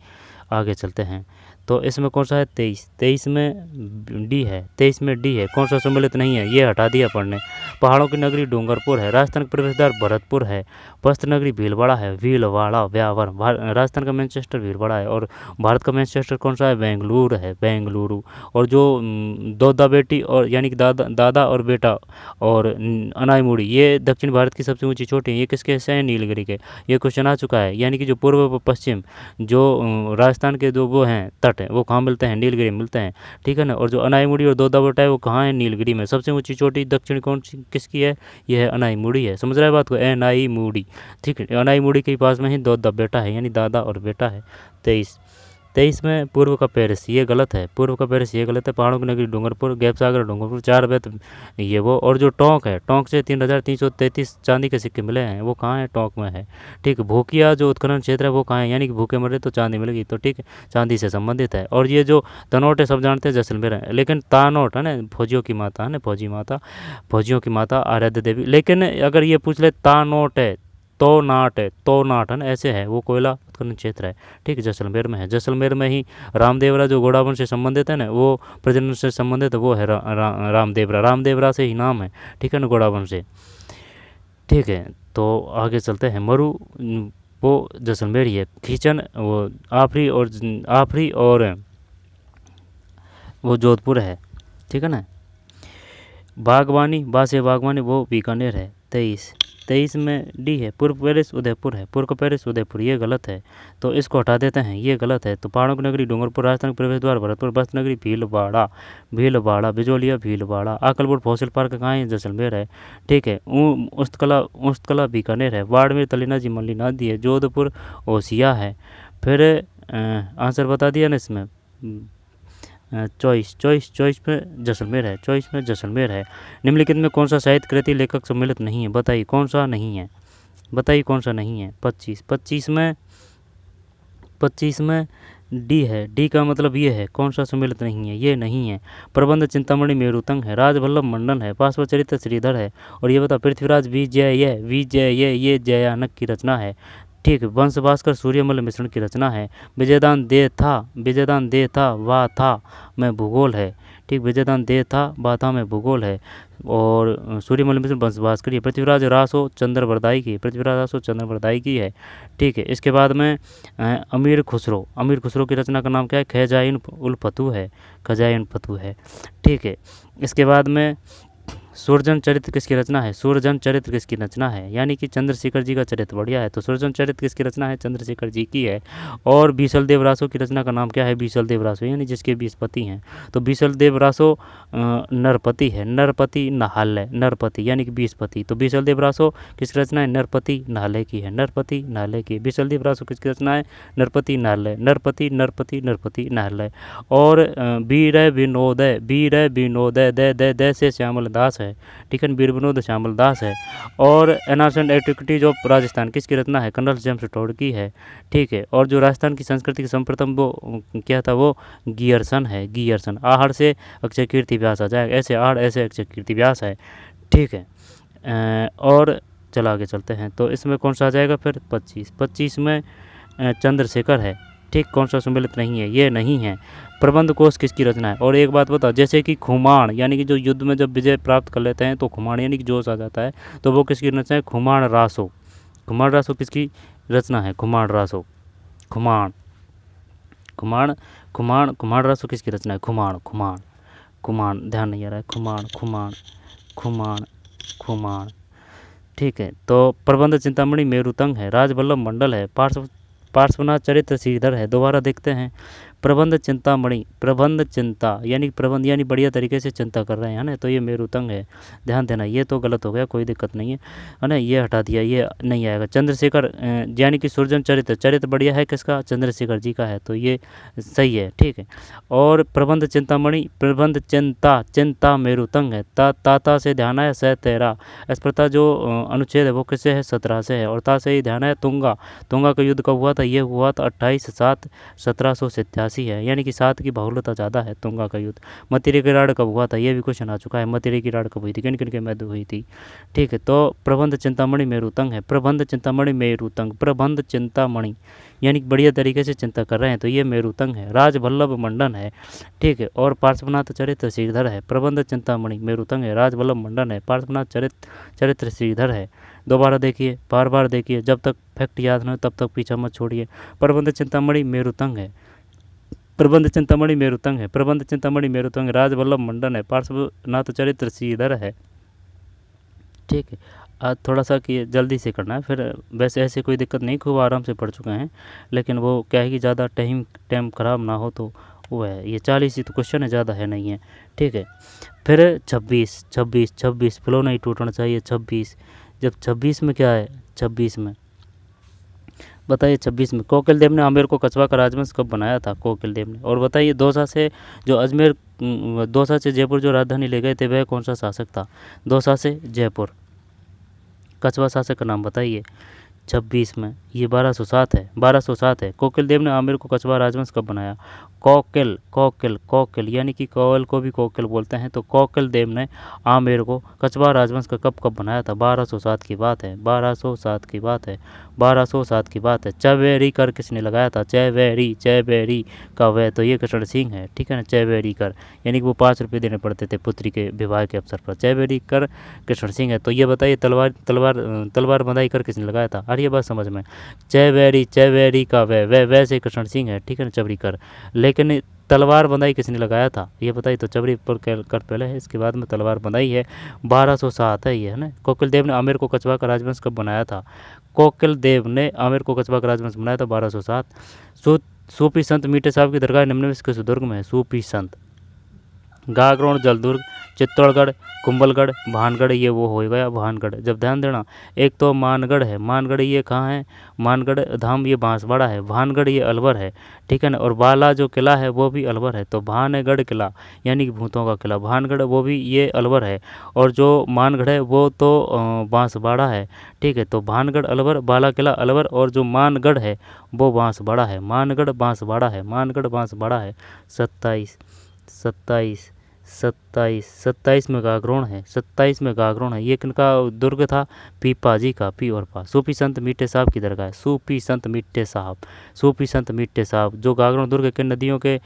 Speaker 1: आगे चलते हैं। तो इसमें कौन सा है? 23 में डी है। कौन सा सम्मिलित नहीं है? ये हटा दिया पढ़ने। पहाड़ों की नगरी डूंगरपुर है। राजस्थान का प्रवेशद्वार भरतपुर है। वस्त्र नगरी भीलवाड़ा है, व्यावर। राजस्थान का मैनचेस्टर भीलवाड़ा है। और भारत का मैनचेस्टर कौन सा है? बेंगलुरु। और जो दोदा बेटी और यानी कि दादा और बेटा और अनाईमुड़ी, ये दक्षिण भारत की सबसे ऊंची चोटी है। ये किसके हिस्से हैं? नीलगिरी के। ये क्वेश्चन आ चुका है। यानी कि जो पूर्व पश्चिम जो राजस्थान के जो वो हैं तट है वो कहाँ मिलते हैं? नीलगिरी मिलते हैं, ठीक है ना। और जो अनाईमुड़ी और दोदा बेटा है वो कहाँ है? नीलगिरी में। सबसे ऊंची चोटी दक्षिण कौन सी किसकी है? ये है अनाईमुड़ी है। समझ रहे हैं बात को? अनाईमुड़ी, ठीक है। अनाईमुड़ी के पास में ही दोदा बेटा है, यानी दादा और बेटा है। 23 में पूर्व का पेरिस, ये गलत है। पहाड़ों की नगरी डूंगरपुर, गैपसागर डूंगरपुर, 4 बेत ये वो। और जो टोंक है, टोंक से 3333 चांदी के सिक्के मिले हैं, वो कहाँ है? टोंक में है, ठीक है। भूकिया जो उत्खनन क्षेत्र है वो कहाँ है? यानी कि भूखे मरे तो चांदी मिलेगी, तो ठीक है, चांदी से संबंधित है। और ये जो तनोट है सब जानते हैं जैसलमेर है। लेकिन तानोट है ना, फौजियों की माता है ना, फौजियों की माता आराध्य देवी। लेकिन अगर ये पूछ ले तानोट है तो नाट है ना, ऐसे है, वो कोयला उत्खनन क्षेत्र है, ठीक है, जैसलमेर में है। जैसलमेर में ही रामदेवरा जो घोड़ावन से संबंधित है ना, वो प्रजनन से संबंधित है, वो है रामदेवरा से ही नाम है, ठीक है ना, घोड़ावन से, ठीक है। तो आगे चलते हैं। मरु वो जैसलमेर ही है। खींचन वो आफरी और वो जोधपुर है, ठीक है ना। बागवानी वो बीकानेर है। 23 23 में डी है, पूर्व पेरिस उदयपुर है, पूर्व का पेरिस उदयपुर, ये गलत है, तो इसको हटा देते हैं, ये गलत है। तो पहाड़ों की नगरी डूंगरपुर, राजस्थान का प्रवेश द्वार भरतपुर, बस्त नगरी भीलवाड़ा, भीलवाड़ा, बिजोलिया भीलवाड़ा, आकलपुर फॉसिल पार्क कहाँ है, जैसलमेर है, ठीक है। उस्तकला बीकानेर है, बाड़मेर तलीना जी मल्ली नदी है, जोधपुर ओसिया है। फिर आंसर बता दिया ना इसमें, चॉइस में जैसलमेर है, चॉइस में जैसलमेर है। निम्नलिखित में कौन सा साहित्य कृति लेखक सम्मिलित नहीं है, बताइए कौन सा नहीं है, बताइए कौन सा नहीं है। 25 में डी है, डी का मतलब ये है, कौन सा सम्मिलित नहीं है, ये नहीं है। प्रबंध चिंतामणि मेरुतंग है, राजवल्लभ मंडन है, पार्श्व चरित्र श्रीधर है, और ये बता पृथ्वीराज विजय ये जयानक की रचना है, ठीक। वंश भास्कर सूर्यमल मिश्रण की रचना है। विजयदान दे था वा था में भूगोल है, ठीक। विजयदान दे था वा था में भूगोल है, और सूर्यमल मिश्रण वंश भास्कर, पृथ्वीराज रासो चंद्र बरदाई की है, ठीक है। इसके बाद में अमीर खुसरो की रचना का नाम क्या है, खजाइन उल फतू है, ठीक है। इसके बाद में सूरजन चरित्र किसकी रचना है, यानी कि चंद्रशेखर जी का चरित्र बढ़िया है, तो सूरजन चरित्र किसकी रचना है, चंद्रशेखर जी की है। और बीसल देव रासो की रचना का नाम क्या है, बीसल देव रासो, यानी जिसके 20 पति हैं, तो बीसल देव रासो नरपति है, नरपति नहालय, नरपति यानी कि 20 पति, तो बीसल देव रासो किसकी रचना है, नरपति नाहलय की है, बीसल देव रासो किसकी रचना है, नरपति नाहलय। और वीर विनोदय दे से श्यामल दास है, ठीक है, वीर विनोद श्यामल दास है। और एनहांसमेंट एंटिक्विटीज ऑफ राजस्थान किसकी रचना है, कर्नल जेम्स टोड की है, ठीक है। और जो राजस्थान की संस्कृति की सर्वप्रथम वो क्या था, वो गियर्सन है, आहड़ से अक्षय कीर्ति व्यास आ जाएगा, ऐसे आहड़ ऐसे अक्षय कीर्ति व्यास है, ठीक है। और चलो आगे चलते हैं, तो इसमें कौन सा आ जाएगा फिर 25 में चंद्रशेखर है, ठीक। कौन सा सम्मिलित नहीं है, ये नहीं है। प्रबंध कोश किसकी रचना है, और एक बात बताओ, जैसे कि खुमाण यानी कि जो युद्ध में जब विजय प्राप्त कर लेते हैं तो खुमाण यानी कि जोश आ जाता है, तो वो किसकी रचना है, खुमाण रासो किसकी रचना है, खुमाण रासो किसकी रचना है, खुमाण ध्यान नहीं आ रहा है, खुमाण, ठीक है। तो प्रबंध चिंतामणि मेरुतंग है, राजवल्लभ मंडल है, पार्श्वनाथ चरित्र श्रीधर है। दोबारा देखते हैं, प्रबंध चिंता यानी बढ़िया तरीके से चिंता कर रहे हैं ना, तो ये मेरुतंग है, ध्यान देना। ये तो गलत हो गया, कोई दिक्कत नहीं है ना, ये हटा दिया, ये नहीं आएगा। चंद्रशेखर यानी कि सूरजन चरित्र बढ़िया है, किसका, चंद्रशेखर जी का है, तो ये सही है, ठीक है। और प्रबंध चिंता मेरुतंग है, ता से ध्यान है स तेरा, इस प्रकार जो अनुच्छेद है वो किससे है, 17 से है। और ता से ही ध्यान है तुंगा का युद्ध कब हुआ था, ये हुआ था 28/7/1787 है, यानी कि 7 की बहुलता ज़्यादा है तुंगा का युद्ध। मतिरे की राड़ कब हुआ था, ये भी क्वेश्चन आ चुका है, मतिरे की राड़ कब हुई थी, किन किन के मध्य हुई थी, ठीक है। तो प्रबंध चिंतामणि मेरुतंग है, प्रबंध चिंतामणि यानी कि बढ़िया तरीके से चिंता कर रहे हैं, तो ये मेरुतंग है। राजवल्लभ मंडन है, ठीक है। और पार्श्वनाथ चरित्र श्रीधर है, प्रबंध चिंतामणि मेरुतंग है, राजवल्लभ मंडन है, पार्श्वनाथ चरित्र श्रीधर है। दोबारा देखिए, बार देखिए, जब तक फैक्ट याद न हो तब तक पीछा मत छोड़िए। प्रबंध चिंतामणि मेरुतंग है, राजवल्लभ मंडन है, पार्श्वनाथ चरित्र श्रीधर है, ठीक है। आज थोड़ा सा कि जल्दी से करना है, फिर वैसे ऐसे कोई दिक्कत नहीं, खूब आराम से पढ़ चुके हैं, लेकिन वो क्या है कि ज़्यादा टाइम ख़राब ना हो, तो वो है ये 40 ही तो क्वेश्चन है, ज़्यादा है नहीं है, ठीक है। फिर 26 फ्लो नहीं टूटना चाहिए। 26 जब 26 में क्या है, 26 में बताइए, 26 में कोकिल देव ने आमेर को कछवा का राजवंश कब बनाया था, कोकिल देव ने। और बताइए दौसा से जयपुर जो राजधानी ले गए थे वह कौन सा शासक था, दौसा से जयपुर, कछवा शासक का नाम बताइए। 26 में ये 1207 है। कोकिल देव ने आमेर को कछवा राजवंश कब बनाया, कोकिल यानी कि कोयल को भी कोकिल बोलते हैं, तो कोकिल देव ने आमेर को कछवा राजवंश का कब बनाया था, 1207 की बात है, 1207 की बात है। चवेरी कर किसने लगाया था, चवेरी का वह, तो ये कृष्ण सिंह है, ठीक है ना। चवेरी कर यानी कि वो 5 रुपये देने पड़ते थे पुत्री के विवाह के अवसर पर, चवेरी कर कृष्ण सिंह है। तो ये बताइए तलवार बंधाई कर किसने लगाया था, अरे ये बात समझ में, चवेरी का वह से कृष्ण सिंह है, ठीक है ना, चवरी कर। लेकिन तलवार बंधाई किसने लगाया था, ये बताइए। तो चबरी पर कर पहले है, इसके बाद में तलवार बंधाई है, 1207 है ये, है ना। कोकिल देव ने आमेर को कछवा का राजवंश कब बनाया था, कोकिल देव ने आमेर को कछवा का राजवंश बनाया था 1207। सूफी संत मीठे साहब की दरगाह निम्न में किस दुर्ग में है, सूफी संत, गागरोण, जलदुर्ग, चित्तौड़गढ़, कुंभलगढ़, भानगढ़, ये वो हो गया भानगढ़। जब ध्यान देना, एक तो मानगढ़ है, मानगढ़ ये कहाँ है, मानगढ़ धाम ये बांसवाड़ा है, भानगढ़ ये अलवर है, ठीक है ना। और बाला जो किला है वो भी अलवर है, तो भानगढ़ किला यानी कि भूतों का किला, भानगढ़ वो भी ये अलवर है, और जो मानगढ़ है वो तो बांसवाड़ा है, ठीक है। तो भानगढ़ अलवर, बाला किला अलवर, और जो मानगढ़ है वो बांसवाड़ा है, मानगढ़ बांसवाड़ा है, मानगढ़ बांसवाड़ा है। 27 27 27 27 में गागरोण है, 27 में गागरोण है। ये किनका दुर्ग था, पीपाजी का, पी और पा। सूफी संत मीठे साहब की दरगाह है, सूफी संत मीठे साहब, सूफी संत मीठे साहब। जो गागरोण दुर्ग के नदियों के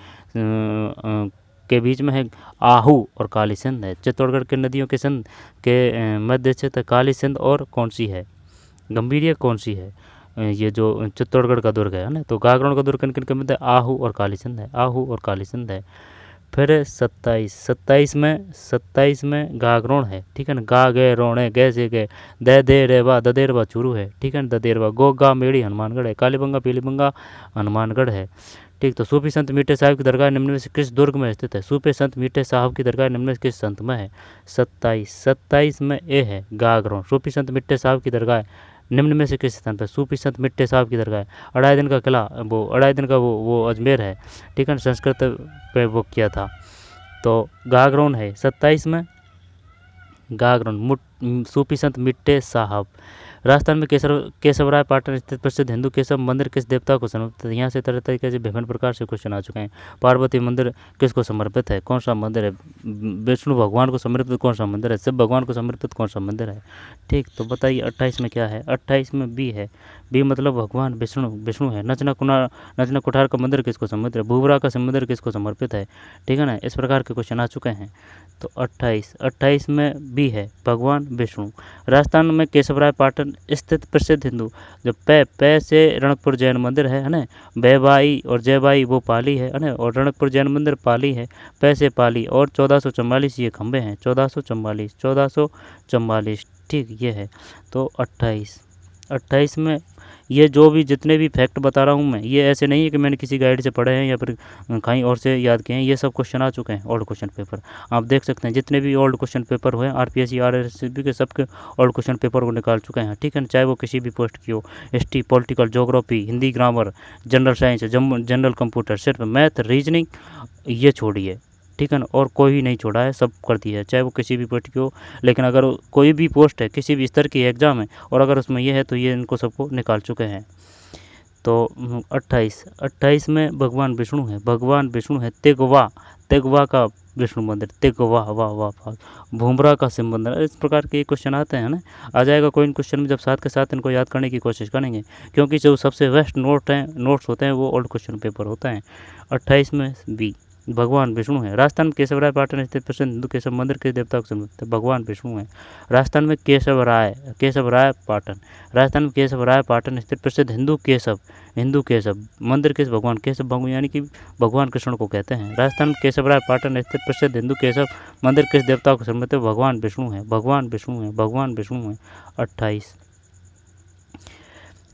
Speaker 1: बीच में है, आहू और काली सिंध है। चित्तौड़गढ़ के नदियों के सिंध के मध्य स्थित काली सिंध और कौन सी है, गंभीर कौन सी है, ये जो चित्तौड़गढ़ का दुर्ग है ना। तो गागरोण का दुर्ग किन किन के मध्य है, आहू और काली सिंध है, आहू और काली सिंध है। फिर 27 में गागरोण है, ठीक है ना। गा गे रोणे गे से गे, दे दे रेवा ददेरवा चूरू है, ठीक है ना। ददेरवा गो गा मेड़ी हनुमानगढ़ है, कालीबंगा पीलीबंगा हनुमानगढ़ है, ठीक। तो सूफी संत मीठे साहब की दरगाह निम्न में से किस दुर्ग में स्थित है, सूफी संत मीठे साहब की दरगाह निम्न में से किस संत में है, 27 में ए है गागरोण। सूफी संत मीठे साहब की दरगाह निम्न में से किस स्थान पर, सूफी संत मीठे साहब की दरगाह। अढ़ाई दिन का किला, वो अढ़ाई दिन का वो अजमेर है, ठीक है। संस्कृत पे वो किया था। तो गागरोण है 27 में, गागरोण। सूफी संत मीठे साहब। राजस्थान में केशवराय पाटन स्थित प्रसिद्ध हिंदू केशव मंदिर किस देवता को समर्पित है, यहाँ से तरह तरीके से विभिन्न प्रकार से क्वेश्चन आ चुके हैं। पार्वती मंदिर किसको समर्पित है, कौन सा मंदिर है, विष्णु भगवान को समर्पित कौन सा मंदिर है, शिव भगवान को समर्पित कौन सा मंदिर है, ठीक। तो बताइए 28 में क्या है, 28 में बी है, बी मतलब भगवान विष्णु है। नचना कुठार का मंदिर किसको समर्पित है, भूबरा का मंदिर किसको समर्पित है, ठीक है ना। इस प्रकार के क्वेश्चन आ चुके हैं। तो 28 में बी है भगवान विष्णु। राजस्थान में केशवराय पाटन स्थित प्रसिद्ध हिंदू, जो पै से रणकपुर जैन मंदिर है ना, बैबाई और जयबाई वो पाली है ना, और रणकपुर जैन मंदिर पाली है, पै से पाली। और 1444 ये खंबे हैं, 1444, ठीक ये है। तो 28 में ये जो भी जितने भी फैक्ट बता रहा हूँ मैं, ये ऐसे नहीं है कि मैंने किसी गाइड से पढ़े हैं या फिर कहीं और से याद किए हैं, ये सब क्वेश्चन आ चुके हैं ओल्ड क्वेश्चन पेपर। आप देख सकते हैं जितने भी ओल्ड क्वेश्चन पेपर हुए आरपीएससी आरआरबी के सबके ओल्ड क्वेश्चन पेपर को निकाल चुके हैं, ठीक है ना। चाहे वो किसी भी पोस्ट की हो, history, political, geography, Hindi grammar, general science, general computer, सिर्फ मैथ रीजनिंग ये छोड़िए, ठीक है ना, और कोई नहीं छोड़ा है, सब कर दिया है, चाहे वो किसी भी पोस्ट की हो। लेकिन अगर कोई भी पोस्ट है, किसी भी स्तर की एग्ज़ाम है, और अगर उसमें ये है तो ये इनको सबको निकाल चुके हैं। तो 28 में भगवान विष्णु है, भगवान विष्णु है। तिगवा का विष्णु मंदिर, तिगवा, वाह वाह वाह। भूमरा का शिव मंदिर। इस प्रकार के क्वेश्चन आते हैं ना, आ जाएगा कोई इन क्वेश्चन में, जब साथ के साथ इनको याद करने की कोशिश करेंगे, क्योंकि जो सबसे बेस्ट नोट्स होते हैं वो ओल्ड क्वेश्चन पेपर होते हैं। 28 में बी भगवान विष्णु है। राजस्थान में केशवराय पाटन स्थित प्रसिद्ध हिंदू केशव मंदिर किस देवता को समर्पित है, भगवान विष्णु है। राजस्थान में केशवराय पाटन, राजस्थान में केशवराय पाटन स्थित प्रसिद्ध हिंदू केशव मंदिर किस भगवान, केशव भगवान यानी कि भगवान कृष्ण को कहते हैं। राजस्थान में केशवराय पाटन स्थित प्रसिद्ध हिंदू केशव मंदिर किस देवता को समर्पित है, भगवान विष्णु है, भगवान विष्णु है, भगवान विष्णु है। 28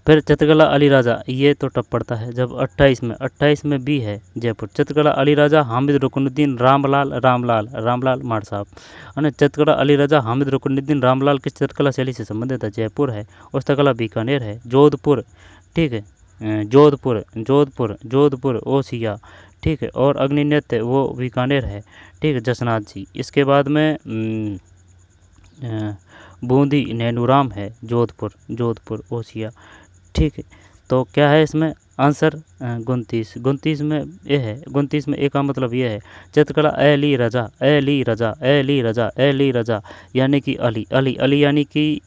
Speaker 1: फिर चित्रकला अली राजा, ये तो टप पड़ता है जब 28 में बी है जयपुर। चित्रकला अली राजा हामिद रुकनुद्दीन रामलाल माड़ साहब, है ना। चित्रकला अली राजा हामिद रुकनुद्दीन रामलाल किस चित्रकला शैली से संबंधित है, जयपुर है। पुस्तकला बीकानेर है। जोधपुर, ठीक है, जोधपुर ओसिया, ठीक है। और अग्नि नृत्य वो बीकानेर है, ठीक है, जसनाथ जी। इसके बाद में बूंदी नैनूराम है, जोधपुर ओसिया, ठीक है। तो क्या है इसमें आंसर 29 में ये है, 29 में ए का मतलब ये है चित्रकला अली रजा यानी कि अली यानी कि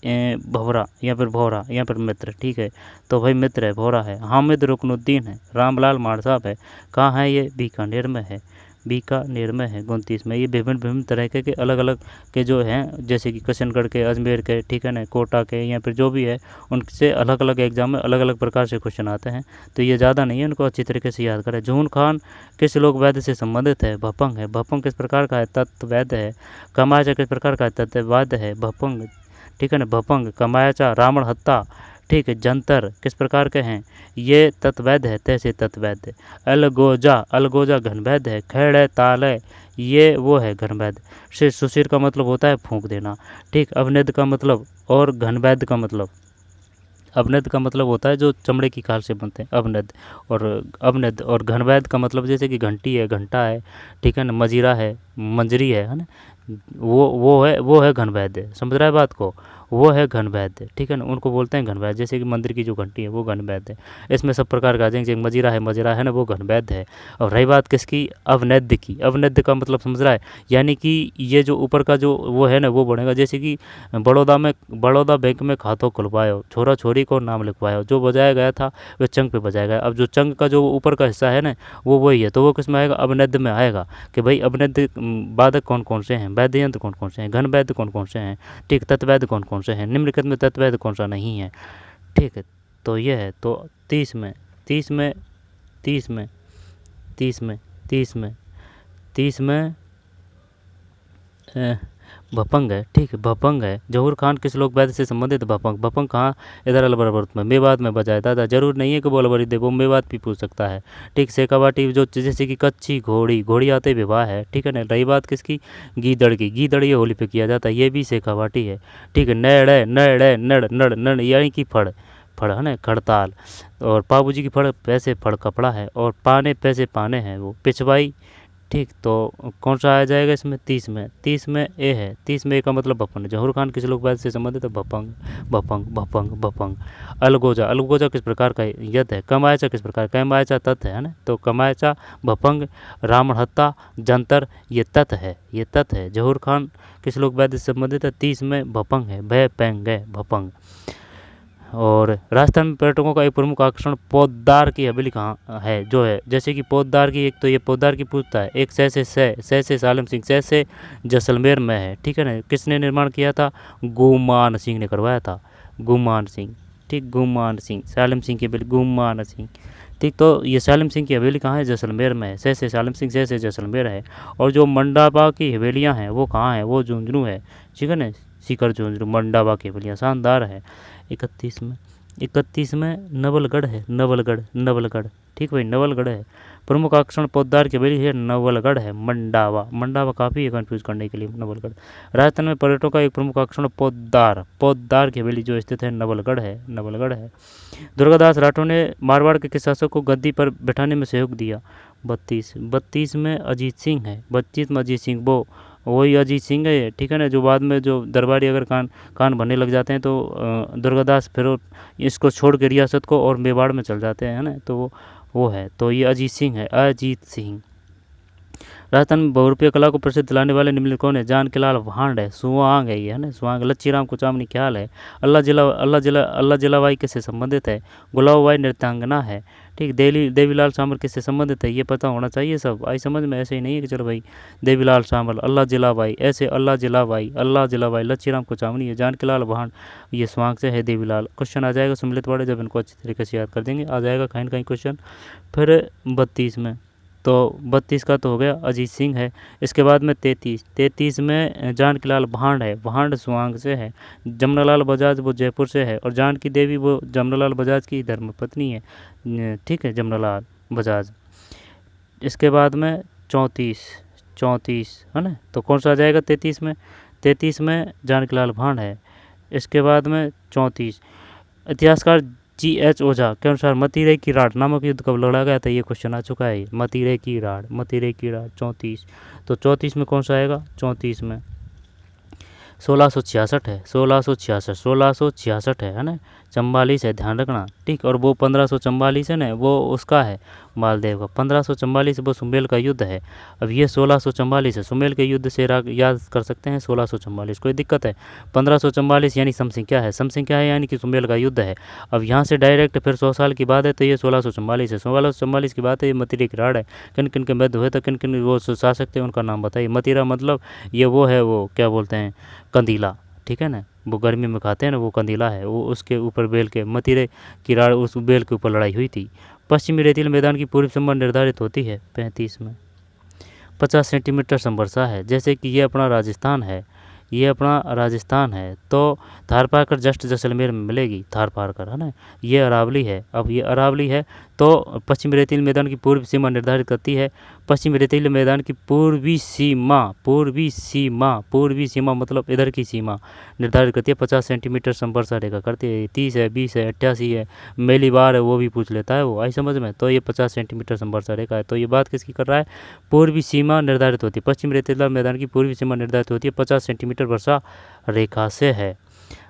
Speaker 1: भौरा या फिर मित्र, ठीक है। तो भाई मित्र है, भौरा है। हामिद रुकनुद्दीन है, रामलाल माड़ साहब है। कहाँ है ये, बीकानेर में है, बीकानेर में है 29 में। ये विभिन्न विभिन्न तरह के अलग अलग के जो हैं, जैसे कि किशनगढ़ के, अजमेर के, ठीक है ना, कोटा के, या फिर जो भी है उनसे अलग अलग एग्जाम में अलग अलग प्रकार से क्वेश्चन आते हैं। तो ये ज़्यादा नहीं है, उनको अच्छी तरीके से याद करें। जून खान किस लोक वेद से संबंधित है? भपंग है। भपंग किस प्रकार का है? तत्ववेद है। कमाचा किस प्रकार का तत्ववाद है? भपंग, ठीक है ना, भपंग। कमाचा रावण हत्ता, ठीक है। जंतर किस प्रकार के हैं? ये तत्वैध है, तैसे तत्वैध। अलगोजा, अलगोजा घनवैध है। खेड़ ताल है, ये वो है घनवैध। से सुशीर का मतलब होता है फूंक देना, ठीक। अवनिध का मतलब और घनवैध का मतलब, अवनिध का मतलब होता है जो चमड़े की खाल से बनते हैं, अवनिध। और अवनिध और घनवैध का मतलब जैसे कि घंटी है, घंटा है, ठीक है ना, मजीरा है, मंजरी है ना, वो है घनवैध। समझ रहा है बात को? वो है घनवैध, ठीक है ना, उनको बोलते हैं घनवैध। जैसे कि मंदिर की जो घंटी है वो घनवैध है। इसमें सब प्रकार का आ जाएंगे। मजीरा है ना, वो घनवैध है। और रही बात किसकी? अवनिध की। अवनिध का मतलब समझ रहा है? यानी कि ये जो ऊपर का जो वो है ना वो बढ़ेगा। जैसे कि बड़ौदा बैंक में खातों खुलवायो, छोरा छोरी को नाम लिखवायो, जो बजाया गया था वह चंग पे बजाया गया। अब जो चंग का जो ऊपर का हिस्सा है ना वो वही है, तो वो किस में आएगा? अवनिध में आएगा। कि भाई अवनिध वादक कौन कौन से हैं, वाद्य यंत्र कौन कौन से हैं, घन वैद्य कौन कौन से हैं, ठीक। तत्वैध कौन कौन से हैं, निम्नलिखित में तत्वैध कौन सा नहीं है, ठीक है। तो ये है। तो 30 में 30 में 30 में 30 में 30 में 30 में भपंग है, ठीक है, भपंग है। जहूर खान किस लोक वेद से संबंधित? भपंग। भपंग कहाँ? इधर अलबरबर्त में, मेवात में बजाए। दादा जरूर नहीं है कि वो अलबरी दे, वो मेवात भी पूछ सकता है, ठीक। शेखावाटी जो जैसे कि कच्ची घोड़ी, घोड़ी आते विवाह है, ठीक है ना। रही बात किसकी? गीदड़ की। गीदड़ ये होली पे किया जाता है, ये भी शेखावाटी है, ठीक है। नड़ यानी कि फड़ है ना, खड़ताल। और पाबूजी की फड़ पैसे फड़ कपड़ा है, और पाने पैसे पाने हैं, वो पिछवाई, ठीक। तो कौन सा आ जाएगा इसमें? 30 में ए है। 30 में ए का मतलब भपंग। जहूर खान किस लोक वेद से संबंधित है? भपंग भपंग भपंग भपंग। अलगोजा, अलगोजा किस प्रकार का यत है? कमायचा किस प्रकार? कमायचा तत् है ना, तो कमायचा, भपंग, रावण हत्ता, जंतर, ये तत् है, ये तत् है। जहूर खान किस लोक वेद से संबंधित है? 30 में भपंग है, भय पैंग है, भपंग। और राजस्थान में पर्यटकों का एक प्रमुख आकर्षण पोद्दार की हवेली कहाँ है? जो है जैसे कि पोद्दार की, एक तो ये पोद्दार की पूछता है, एक सह से सालिम सिंह, सह से जैसलमेर में है, ठीक है ना। किसने निर्माण किया था? गुमान सिंह ने करवाया था, गुमान सिंह, ठीक। गुमान सिंह, सालिम सिंह की हवेली गुमान सिंह, ठीक। तो ये सालिम सिंह की हवेली कहाँ है? जैसलमेर में है। सह से सालिम सिंह, सह से जैसलमेर है। और जो मंडाबा की हवेलियाँ हैं वो कहाँ हैं? वो झुंझुनू है, ठीक है ना, सीकर झुंझुनू, मंडाबा की हवेलियाँ शानदार है। 31 में नवलगढ़ है, नवलगढ़, ठीक भाई, नवलगढ़ है। प्रमुख आकर्षण पोद्दार की हवेली है, नवलगढ़ है। मंडावा काफ़ी है कन्फ्यूज करने के लिए, नवलगढ़। राजस्थान में पर्यटकों का एक प्रमुख आकर्षण पोद्दार की हवेली जो स्थित है नवलगढ़ है। दुर्गादास राठौर ने मारवाड़ के किस शासक को गद्दी पर बैठाने में सहयोग दिया? 32 में अजीत सिंह है। 32 में अजीत सिंह, वो वही अजीत सिंह है, ठीक है ना, जो बाद में जो दरबारी अगर कान भरने लग जाते हैं तो दुर्गादास फिर इसको छोड़ के रियासत को और मेवाड़ में चल जाते हैं ना, तो वो है। तो ये अजीत सिंह है, अजीत सिंह। राजस्थान में बहुरूपिया कला को प्रसिद्ध दिलाने वाले निम्नलिखित कौन है? जानकीलाल भांड है, सुवांग है, ये है ना, सुवांग। लच्छीराम कुचामनी ख्याल है। अल्लाह जिलाबाई किससे संबंधित है? गुलाबबाई नृत्यांगना है, ठीक। देवीलाल सामल किससे संबंधित है? ये पता होना चाहिए सब, आई समझ में। ऐसे ही नहीं है कि चलो भाई देवीलाल सामल, अल्लाह जिलाबाई, ऐसे अल्लाह जिलाबाई, लच्छीराम कुचामनी है, जानकीलाल भांड ये स्वांग से है, देवीलाल। क्वेश्चन आ जाएगा सम्मिलित वाले, जब इनको अच्छी तरीके से याद कर देंगे आ जाएगा कहीं ना कहीं क्वेश्चन। फिर 32 में, तो 32 का तो हो गया, अजीत सिंह है। इसके बाद में 33 में जानकीलाल भांड है, भांड स्वांग से है। जमनालाल बजाज वो जयपुर से है, और जानकी देवी वो जमनालाल बजाज की धर्मपत्नी है, ठीक है, जमनालाल बजाज। इसके बाद में 34 है ना, तो कौन सा आ जाएगा 33 में जानकीलाल भांड है। इसके बाद में 34 इतिहासकार G.H. ओझा के अनुसार मतीरे की राड नामक युद्ध कब लड़ा गया था? ये क्वेश्चन आ चुका है। मतीरे की राड 34, तो 34 में कौन सा आएगा? 34 में 1666 है, 1666 है ना, 44 है, ध्यान रखना, ठीक। और वो 1544 है ना, वो उसका है मालदेव का। 1544 वो सुमेल का युद्ध है। अब ये 1644 है, सुमेल के युद्ध से याद कर सकते हैं 1644, कोई दिक्कत है। 1544 यानी समसंख्या है, समसंख्या है यानी कि सुमेल का युद्ध है। अब यहाँ से डायरेक्ट फिर 100 साल की बात है, तो ये 1644 है। 1644 की बात है, ये मतीरा की राड़ है। किन किन के मध्य हुए, तो किन किन वो शासक थे उनका नाम बताइए। मतीरा मतलब ये वो है, वो क्या बोलते हैं, कंदीला, ठीक है ना, वो गर्मी में खाते हैं ना, वो कंदीला है, वो उसके ऊपर बेल के, मतीरे की राड़, उस बेल के ऊपर लड़ाई हुई थी। पश्चिमी रेतीले मैदान की पूर्व सीमा निर्धारित होती है 35 में। 50 सेंटीमीटर संवर्षा है, जैसे कि ये अपना राजस्थान है, ये अपना राजस्थान है, तो थार पारकर जस्ट जैसलमेर में मिलेगी, थार पारकर है ना। ये अरावली है, अब ये अरावली है, तो पश्चिमी रेतीले मैदान की पूर्व सीमा निर्धारित करती है। पश्चिमी रेतीले मैदान की पूर्वी सीमा, पूर्वी सीमा, पूर्वी सीमा मतलब इधर की सीमा निर्धारित करती है। 50 सेंटीमीटर संवर्षा रेखा करती है। 30 है, 20 है, 88 है, मेलीबार है, वो भी पूछ लेता है, वो आई समझ में। तो ये 50 सेंटीमीटर संवर्षा रेखा है। तो ये बात किसकी कर रहा है, पूर्वी सीमा निर्धारित होती है। पश्चिमी रेतीला मैदान की पूर्वी सीमा निर्धारित होती है 50 सेंटीमीटर वर्षा रेखा से है।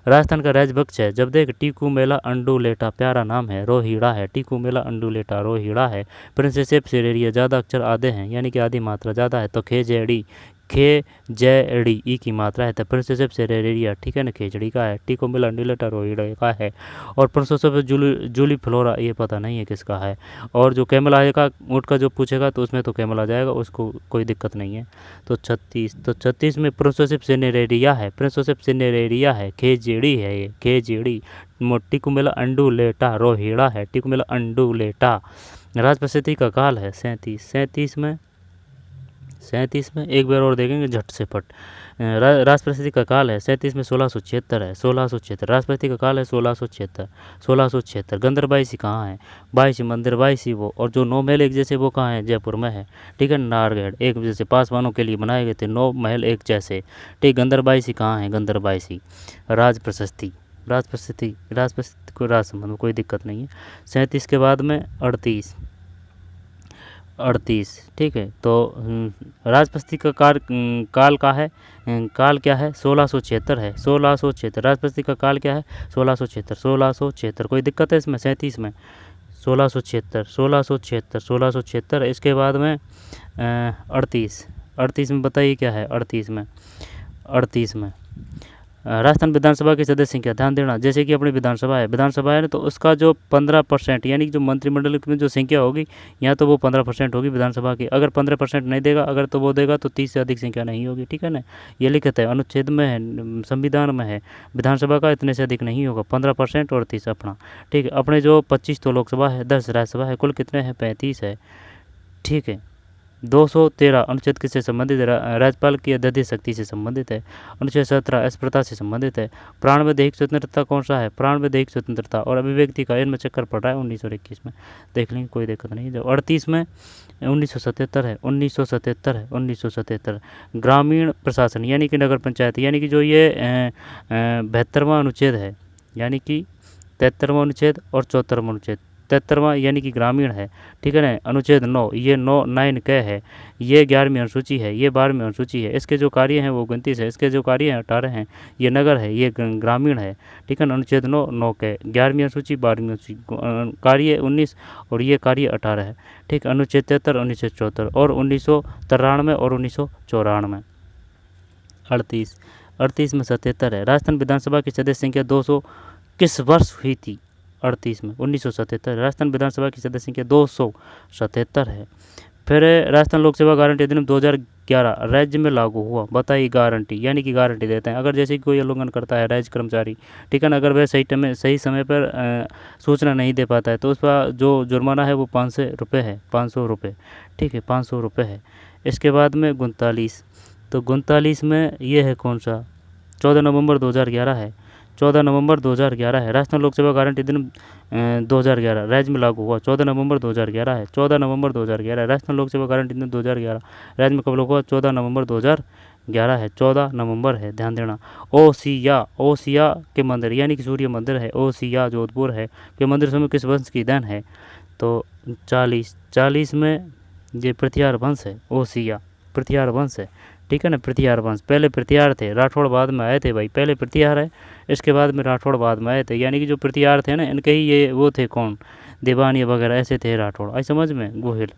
Speaker 1: राजस्थान का राज्य वृक्ष है, जब देख टीकूमेला अंडुलेटा, प्यारा नाम है, रोहिड़ा है, टीकूमेला अंडुलेटा रोहिड़ा है। प्रिंसेसेप सेरेरिया, ज़्यादा अक्षर आधे हैं यानी कि आधी मात्रा ज़्यादा है, तो खेजेड़ी, खेजेड़ी ई की मात्रा है, तो प्रिंसेसेप सेरेरिया, ठीक है ना, खेजड़ी का है। टीकूमेला अंडुलेटा रोहिड़ा का है। और प्रिंसेसेप जूली फ्लोरा, ये पता नहीं है किसका है। और जो कैमल आएगा ऊँट का जो पूछेगा, तो उसमें तो कैमल आ जाएगा, उसको कोई दिक्कत नहीं है। तो 36 में प्रिंसेसेप सेरेरिया है, प्रिंसेसेप सेरेरिया है, खेजेड़ी है, ये खेजेड़ी। टीकूमेला अंडुलेटा रोहिड़ा है, टीकूमेला अंडुलेटा। राजप्रसिद्धि का काल है 37 में एक बार और देखेंगे झट से फट। राजप्रसिद्धि का काल है 37 में 1676 है, 1676 राजप्रसिद्धि का काल है 1676। गंदरबाईसी कहाँ है, बाईसी मंदिर, बाईसी वो, और जो 9 महल एक जैसे वो कहाँ है, जयपुर में है, ठीक है। नारगढ़ एक जैसे पासवानों के लिए बनाए गए थे 9 महल एक जैसे, ठीक। गंदरबाईसी कहाँ है, गंदरबाईसी। राजप्रशस्ति को राज संबंध, कोई दिक्कत नहीं है। 37 के बाद में 38, ठीक है। तो राजप्रशस्ति का काल का है, काल क्या है, 1676 है, 1676। राजप्रशस्ति का काल क्या है, 1676, कोई दिक्कत है इसमें। 37 में 1676। इसके बाद में 38 में बताइए क्या है। 38 में राजस्थान विधानसभा की सदस्य संख्या, ध्यान देना, जैसे कि अपनी विधानसभा है ना, तो उसका जो 15% यानी कि जो मंत्रिमंडल में जो संख्या होगी, यहाँ तो वो 15% होगी विधानसभा की। अगर 15% नहीं देगा, अगर तो वो देगा तो 30 से अधिक संख्या नहीं होगी, ठीक है ना। ये लिखित है, अनुच्छेद में है, संविधान में है, विधानसभा का इतने से अधिक नहीं होगा, 15% और 30 अपना, ठीक है। अपने जो 25 तो लोकसभा है, 10 राज्यसभा है, कुल कितने हैं, 35 है, ठीक है। 213 अनुच्छेद किससे संबंधित है, राज्यपाल की अध्यक्ष शक्ति से संबंधित है। अनुच्छेद 17 अस्पृश्यता से संबंधित है। प्राण में दैहिक स्वतंत्रता कौन सा है, प्राण में दैहिक स्वतंत्रता और अभिव्यक्ति का इनमें चक्कर पड़ रहा है 1921 में, देख लेंगे, कोई दिक्कत नहीं। जब 38 में 1977 ग्रामीण प्रशासन यानी कि नगर पंचायत, यानी कि जो ये 72वां अनुच्छेद है, यानी कि 73वां अनुच्छेद और 74वां अनुच्छेद। 73वां यानी कि ग्रामीण है, ठीक है ना। अनुच्छेद 9, ये 9 क है, ये 11वीं अनुसूची है, ये 12वीं अनुसूची है। इसके जो कार्य हैं वो 29 है, इसके जो कार्य हैं 18 हैं। ये नगर है, ये ग्रामीण है, ठीक है ना। अनुच्छेद 9 क, 11वीं अनुसूची, 12वीं अनुसूची, कार्य 19 और ये कार्य 18 है, ठीक। अनुच्छेद 73, 1974 और 1993 और 1994। 38 में 77 है। राजस्थान विधानसभा की सदस्य संख्या 200 किस वर्ष हुई थी, 38 में 1977। राजस्थान विधानसभा की सदस्य संख्या 277 है। फिर राजस्थान लोक सेवा गारंटी अधिनियम 2011 राज्य में लागू हुआ, बताइए। गारंटी यानी कि गारंटी देते हैं, अगर जैसे कोई उल्लंघन करता है राज्य कर्मचारी, ठीक है ना, अगर वह सही समय पर सूचना नहीं दे पाता है, तो उस पर जो जुर्माना है वो 500 रुपये है, 500 रुपये, ठीक है, 500 रुपये है। इसके बाद में 39, तो 39 में ये है कौन सा, 14 नवंबर 2011 है, 14 नवंबर 2011 है। राजस्थान लोक सेवा गारंटी अधिनियम 2011 राज्य में लागू हुआ, 14 नवंबर 2011 है, 14 नवंबर 2011। राजस्थान लोक सेवा गारंटी अधिनियम 2011 राज्य में कब लागू हुआ, 14 नवंबर 2011 है, 14 नवंबर है, ध्यान देना। ओसिया के मंदिर यानी कि सूर्य मंदिर है, ओसिया जोधपुर है के मंदिर समय किस वंश की देन है, तो 40 में ये पृथ्वीहार वंश है, ओसिया पृथ्वीहार वंश है, ठीक है ना। प्रतिहार वंश, पहले प्रतिहार थे, राठौड़ बाद में आए थे भाई, पहले प्रतिहार है, इसके बाद में राठौड़ बाद में आए थे, यानी कि जो प्रतिहार थे ना इनके ही ये वो थे कौन, देवानिया वगैरह ऐसे थे राठौड़, आई समझ में गोहिल।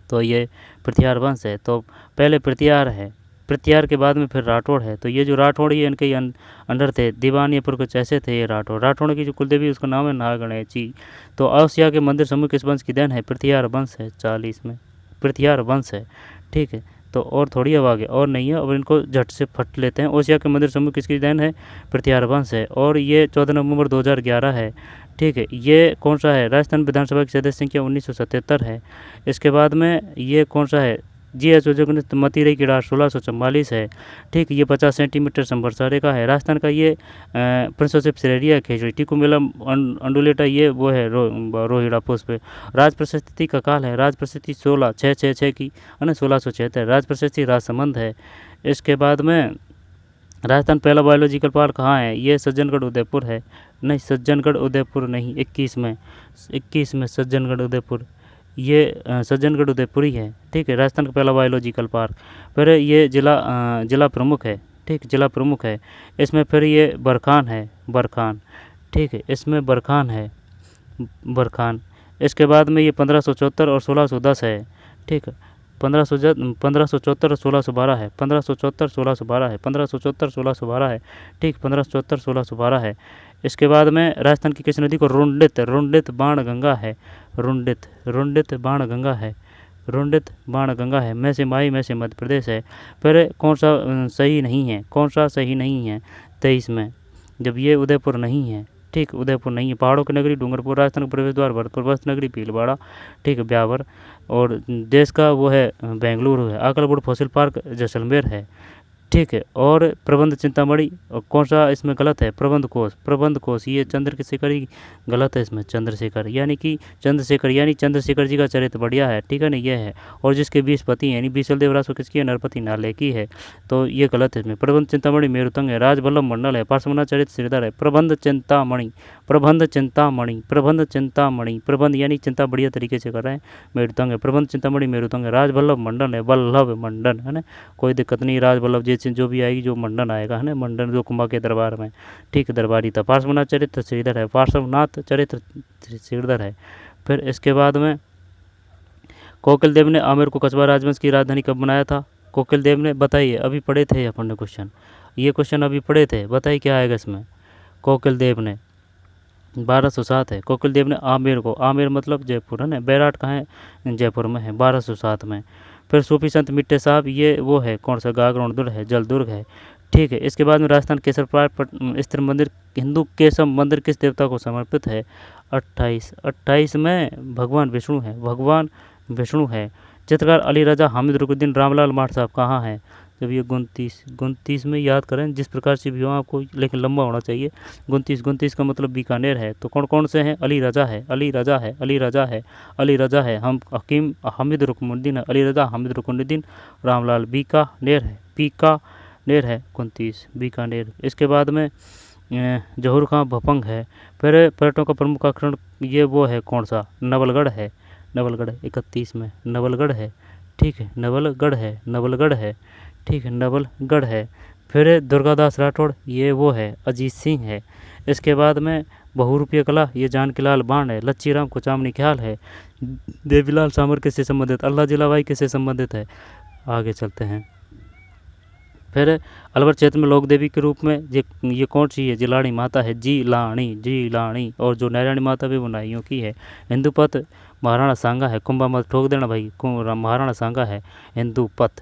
Speaker 1: तो ये प्रतिहार वंश है, तो पहले प्रतिहार है, प्रतिहार के बाद में फिर राठौड़ है, तो ये जो राठौड़ ये इनके ही अंडर थे, दीवानियापुर कुछ ऐसे थे ये राठौड़। राठौड़ की जो कुलदेवी उसका नाम है नागणेची। तो औसिया के मंदिर समूह किस वंश की देन है, प्रतिहार वंश है, 40 में प्रतिहार वंश है, ठीक है। तो और थोड़ी अब आगे और नहीं है, और इनको झट से फट लेते हैं। ओसिया के मंदिर समूह किसकी देन है, प्रतिहार वंश है, और ये 14 नवंबर 2011 है, ठीक है। ये कौन सा है, राजस्थान विधानसभा की सदस्य संख्या 1977 है। इसके बाद में ये कौन सा है, जी एच मतीरई की डार 1644 है, ठीक। ये 50 सेंटीमीटर संवर्षा का है। राजस्थान का ये प्रिंसशिप श्रेरिया खेजड़ी टिकुमेलम अंडुलेटा ये वो है रोहिड़ा पुष्प। राज प्रशस्ति का काल है, राज प्रशस्ति 16,666 की है ना, 1676। राज प्रशस्ति राजसमंद है। इसके बाद में राजस्थान पहला बायोलॉजिकल पार्क कहाँ है, ये सज्जनगढ़ उदयपुर है, नहीं सज्जनगढ़ उदयपुर नहीं, 21 में सज्जनगढ़ उदयपुर, ये सज्जनगढ़ उदयपुर ही है, ठीक है। राजस्थान का पहला बायोलॉजिकल पार्क। फिर ये जिला प्रमुख है, ठीक, जिला प्रमुख है। इसमें फिर ये बरखान है, बरखान, ठीक है, इसमें बरखान है, बरखान। इसके बाद में ये 1574 और 1610 है, ठीक है। 1574 और 1612 है, 1574 1612 है, 1574 1612 है, ठीक, 1574 1612 है। इसके बाद में राजस्थान की किस नदी को रुंडित बाण गंगा है, रुंडित बाण गंगा है, रुंडित बाण गंगा है, में से मध्य प्रदेश है। फिर कौन सा सही नहीं है, कौन सा सही नहीं है 23 में, जब ये उदयपुर नहीं है, ठीक, उदयपुर नहीं है। पहाड़ों की नगरी डूंगरपुर, राजस्थान का प्रवेश द्वार भरतपुर, वस्त्र नगरी भीलवाड़ा, ठीक, ब्यावर, और देश का वो है बेंगलुरु है। आकलपुर फॉसिल पार्क जैसलमेर है, ठीक है। और प्रबंध चिंतामणि, और कौन सा इसमें गलत है, प्रबंध कोश, ये चंद्रशेखर ही गलत है इसमें, चंद्रशेखर यानी कि चंद्रशेखर जी का चरित्र बढ़िया है, ठीक है ना, ये है। और जिसके 20 पति हैं, यानी बीसल देव राजपूत किसकी है, नरपति नाले की है, तो ये गलत है इसमें। प्रबंध चिंतामणि मेरुतंग है, राजवल्लभ मंडल है, पार्श्वनाथ चरित्र श्रीधर है। प्रबंध चिंतामणि, प्रबंध यानी चिंता बढ़िया तरीके से कर रहे हैं, मेरुतंग है, प्रबंध चिंतामणि मेरुतंग है। राजवल्लभ मंडन है, वल्लभ मंडन है ना, कोई दिक्कत नहीं, राजवल्लभ जी जो भी आएगी, जो मंडन आएगा है ना, मंडन जो कुंभा के दरबार में, ठीक, दरबारी था। पार्श्वनाथ चरित्र श्रीधर है, पार्श्वनाथ चरित्र श्रीधर है। फिर इसके बाद में कोकिल देव ने आमेर को कछवाहा राजवंश की राजधानी कब बनाया था, कोकिल देव ने, बताइए, अभी पढ़े थे अपन ने क्वेश्चन, ये क्वेश्चन अभी पढ़े थे, बताइए क्या आएगा इसमें। कोकिल देव ने 1207 है, कोकिल देव ने आमेर को, आमेर मतलब जयपुर है ना, बैराट कहाँ है, जयपुर में है, 1207 में। फिर सूफी संत मिट्टे साहब, ये वो है कौन सा, गागरोण दुर्ग है, जलदुर्ग है, ठीक है। इसके बाद में राजस्थान केसरपाट स्थिर मंदिर, हिंदू केशव मंदिर किस देवता को समर्पित है, 28 में भगवान विष्णु है, चित्रकार अली रजा हामिद रुकुद्दीन रामलाल माठ साहब कहाँ है, जब ये 29 में याद करें, जिस प्रकार से भी हो आपको, लेकिन लंबा होना चाहिए। 29 का मतलब बीकानेर है, तो कौन कौन से हैं, अली रजा है, हम हकीम हामिद रुकनुद्दीन है, अली रजा हामिद रुकनुद्दीन, रामलाल, बीकानेर है 29 बीकानेर। इसके बाद में जहूर खां भपंग है। फिर पर्यटकों का प्रमुख आकर्षण ये वो है कौन सा, नवलगढ़ है, 31 में नवलगढ़ है, ठीक है, नवलगढ़ है, ठीक है, नवलगढ़ है। फिर दुर्गादास राठौड़, ये वो है, अजीत सिंह है। इसके बाद में बहुरूपीय कला, ये जानकीलाल बाण है, लच्छीराम कुचामनी ख्याल है, देवीलाल सामर किससे संबंधित, अल्लाह जिलाबाई किससे संबंधित है। आगे चलते हैं। फिर अलवर क्षेत्र में लोक देवी के रूप में ये कौन सी है, जिलाणी माता है, जीलाणी, और जो नारायणी माता भी वो नाइयों की है। हिंदूपत महाराणा सांगा है, कुंभा मत ठोक देना भाई, महाराणा सांगा है। हिंदूपत।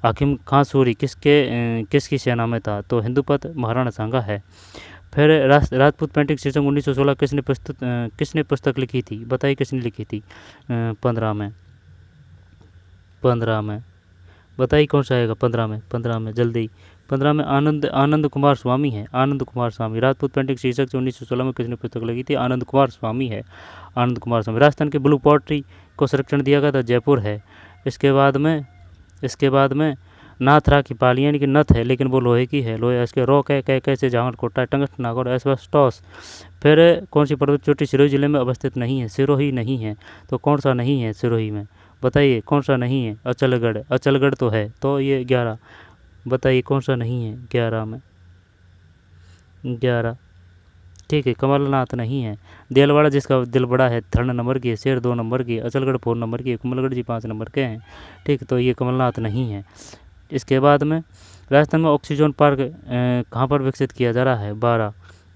Speaker 1: हाकिम खां सूरी किसकी सेना में था, तो हिंदूपत महाराणा सांगा है। फिर राजपूत पेंटिंग शीर्षक 1916 किसने पुस्तक लिखी थी, बताइए किसने लिखी थी, 15 में बताइए कौन सा आएगा, 15 में जल्दी, 15 में आनंद कुमार स्वामी है, राजपूत पेंटिंग शीर्षक 1916 में किसने पुस्तक लिखी थी, आनंद कुमार स्वामी। राजस्थान के ब्लू पॉटरी को संरक्षण दिया गया था, जयपुर है। इसके बाद में नाथरा की पाली, यानी कि नथ है लेकिन वो लोहे की है, लोहे। इसके रॉक है, कैसे जांगर कोटा, टंगस्ट नागौर, एस्बेस्टॉस। फिर कौन सी पर्वत चोटी सिरोही जिले में अवस्थित नहीं है, सिरोही नहीं है, तो कौन सा नहीं है सिरोही में, बताइए कौन सा नहीं है? अचलगढ़, अचलगढ़ तो है, तो ये 11। बताइए कौन सा नहीं है 11 में? 11, ठीक है। कमलनाथ नहीं है। देलवाड़ा जिसका दिल बड़ा है 3 नंबर की है, शेर 2 नंबर की है, अचलगढ़ 4 नंबर की है, कुमलगढ़ जी 5 नंबर के हैं, ठीक। तो ये कमलनाथ नहीं है। इसके बाद में राजस्थान में ऑक्सीजन पार्क कहाँ पर विकसित किया जा रहा है? 12,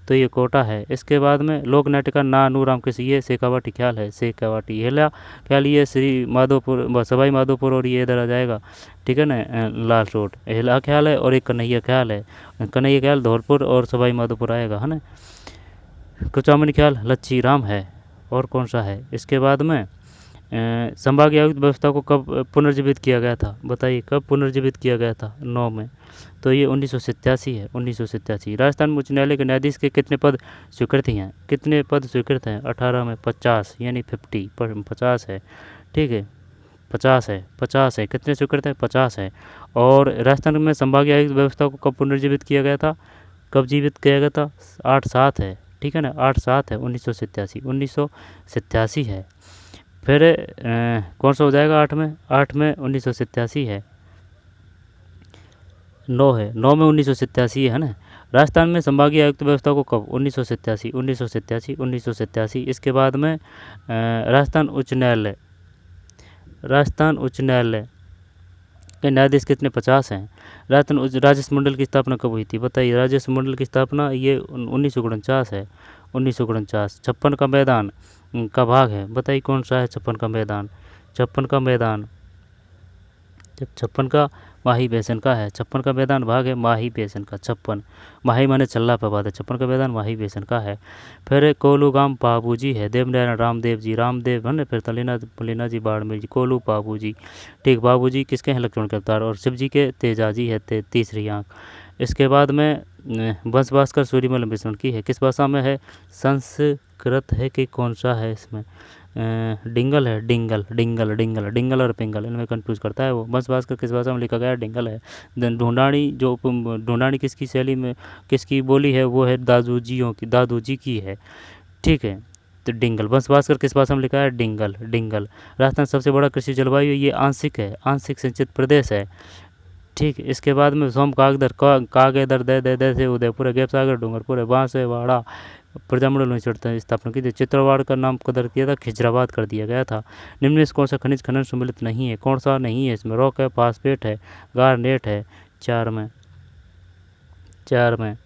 Speaker 1: तो ये कोटा है। इसके बाद में लोक नाटिका नानू राम कृष्ण, ये शेखावाटी ख्याल है, शेखावाटी। हेला ख्याल ये श्री माधोपुर, सवाई माधोपुर, और ये इधर आ जाएगा, ठीक है ना, लाल रोड। हेला ख्याल है, और एक कन्हैया ख्याल है। कन्हैया ख्याल धौलपुर और सवाई माधोपुर आएगा, है ना। कुचामनी ख्याल लच्छी राम है। और कौन सा है? इसके बाद में संभागीय आयुक्त व्यवस्था को कब पुनर्जीवित किया गया था? बताइए कब पुनर्जीवित किया गया था? 9 में, तो ये 1987 है, 1987। राजस्थान उच्च न्यायालय के न्यायाधीश के कितने पद स्वीकृत हैं? कितने पद स्वीकृत हैं? 18 में 50, यानी 50 है, ठीक है। 50 है। कितने स्वीकृत हैं? 50 है। और राजस्थान में संभागीय आयुक्त व्यवस्था को कब पुनर्जीवित किया गया था? कब जीवित किया गया था? 8/7 है, ठीक है ना, 8/7 है, 1987 है। फिर कौन सा हो जाएगा 8 में? 8 में 1987 है। 9 है, 9 में 1987 है ना। राजस्थान में संभागीय आयुक्त व्यवस्था को कब? 1987। इसके बाद में राजस्थान उच्च न्यायालय के न्यायाधीश कितने? 50 हैं। राजस्थान उच्च राजस्व मंडल की स्थापना कब हुई थी? बताइए। राजस्व मंडल की स्थापना ये 1949 है, 1949। 56 का मैदान का भाग है, बताइए कौन सा है? 56 का मैदान, 56 का मैदान, जब 56 का माही बेसन का है, 56 का मैदान भाग है माही बेसन का। 56 माही माने चल्ला पे बात है, 56 का मैदान माही बेसन का है। फिर कोलू गांव बाबू जी है, देवनारायण रामदेव जी, रामदेव है ना। फिर तलीना जी बाड़मेर जी, कोलू बाबू जी, ठीक। बाबू जी किसके हैं? लक्ष्मण के अवतार। और शिव जी के तेजाजी है, तीसरी आँख। इसके बाद में वंश भास्कर सूर्यमल मिश्रण की है, किस भाषा में है? संस्कृत है कि कौन सा है इसमें? डिंगल है, डिंगल और पिंगल, इनमें कंफ्यूज करता है वो। वंश भास्कर किस भाषा में लिखा गया? डिंगल है। ढूंढानी किसकी शैली में, किसकी बोली है? वो है दादू जी की है, ठीक है। तो डिंगल, वंश भास्कर किस भाषा में लिखा है? डिंगल। राजस्थान सबसे बड़ा कृषि जलवायु ये आंशिक है, आंशिक सिंचित प्रदेश है, ठीक। इसके बाद में सोम कागदर कागेदर दे से उदयपुर है, गैप सागर डूंगरपुर है, बांस है वाड़ा प्रजामंडल में स्थापना की थी। चित्रवाड़ का नाम कदर किया था, खिजराबाद कर दिया गया था। निम्न में से कौन सा खनिज खनन सम्मिलित नहीं है? कौन सा नहीं है इसमें? रॉक है, फास्फेट है, गारनेट है। 4 में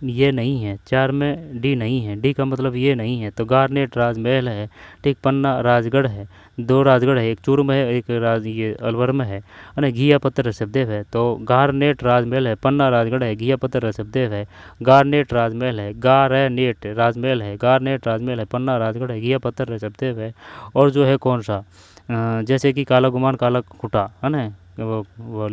Speaker 1: ये नहीं है, 4 में डी नहीं है, डी का मतलब ये नहीं है। तो गारनेट राजमहल है, ठीक। पन्ना राजगढ़ है, 2 राजगढ़ है, एक चूरू में है, एक ये अलवर में है, और घिया पत्थर ऋषभदेव है। तो गारनेट राजमहल है, पन्ना राजगढ़ है, घिया पत्थर ऋषभदेव है, गारनेट राजमहल है, गारनेट राजमहल है, गारनेट राजमहल है, पन्ना राजगढ़ है, घिया पत्थर ऋषभदेव है। और जो है कौन सा, जैसे कि काला गुमान, काला खूंटा है ना, वो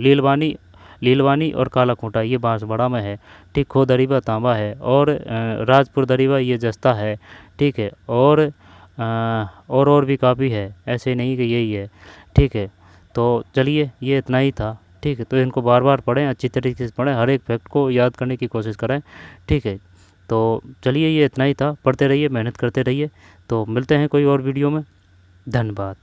Speaker 1: लीलवानी और काला खूंटा ये बांसवाड़ा में है, ठीक। खो दरीबा तांबा है, और राजपुर दरीबा ये जस्ता है, ठीक है। और भी काफ़ी है, ऐसे नहीं कि यही है, ठीक है। तो चलिए ये इतना ही था, ठीक है। तो इनको बार बार पढ़ें, अच्छी तरीके से पढ़ें, हर एक फैक्ट को याद करने की कोशिश करें, ठीक है। तो चलिए ये इतना ही था, पढ़ते रहिए, मेहनत करते रहिए। तो मिलते हैं कोई और वीडियो में, धन्यवाद।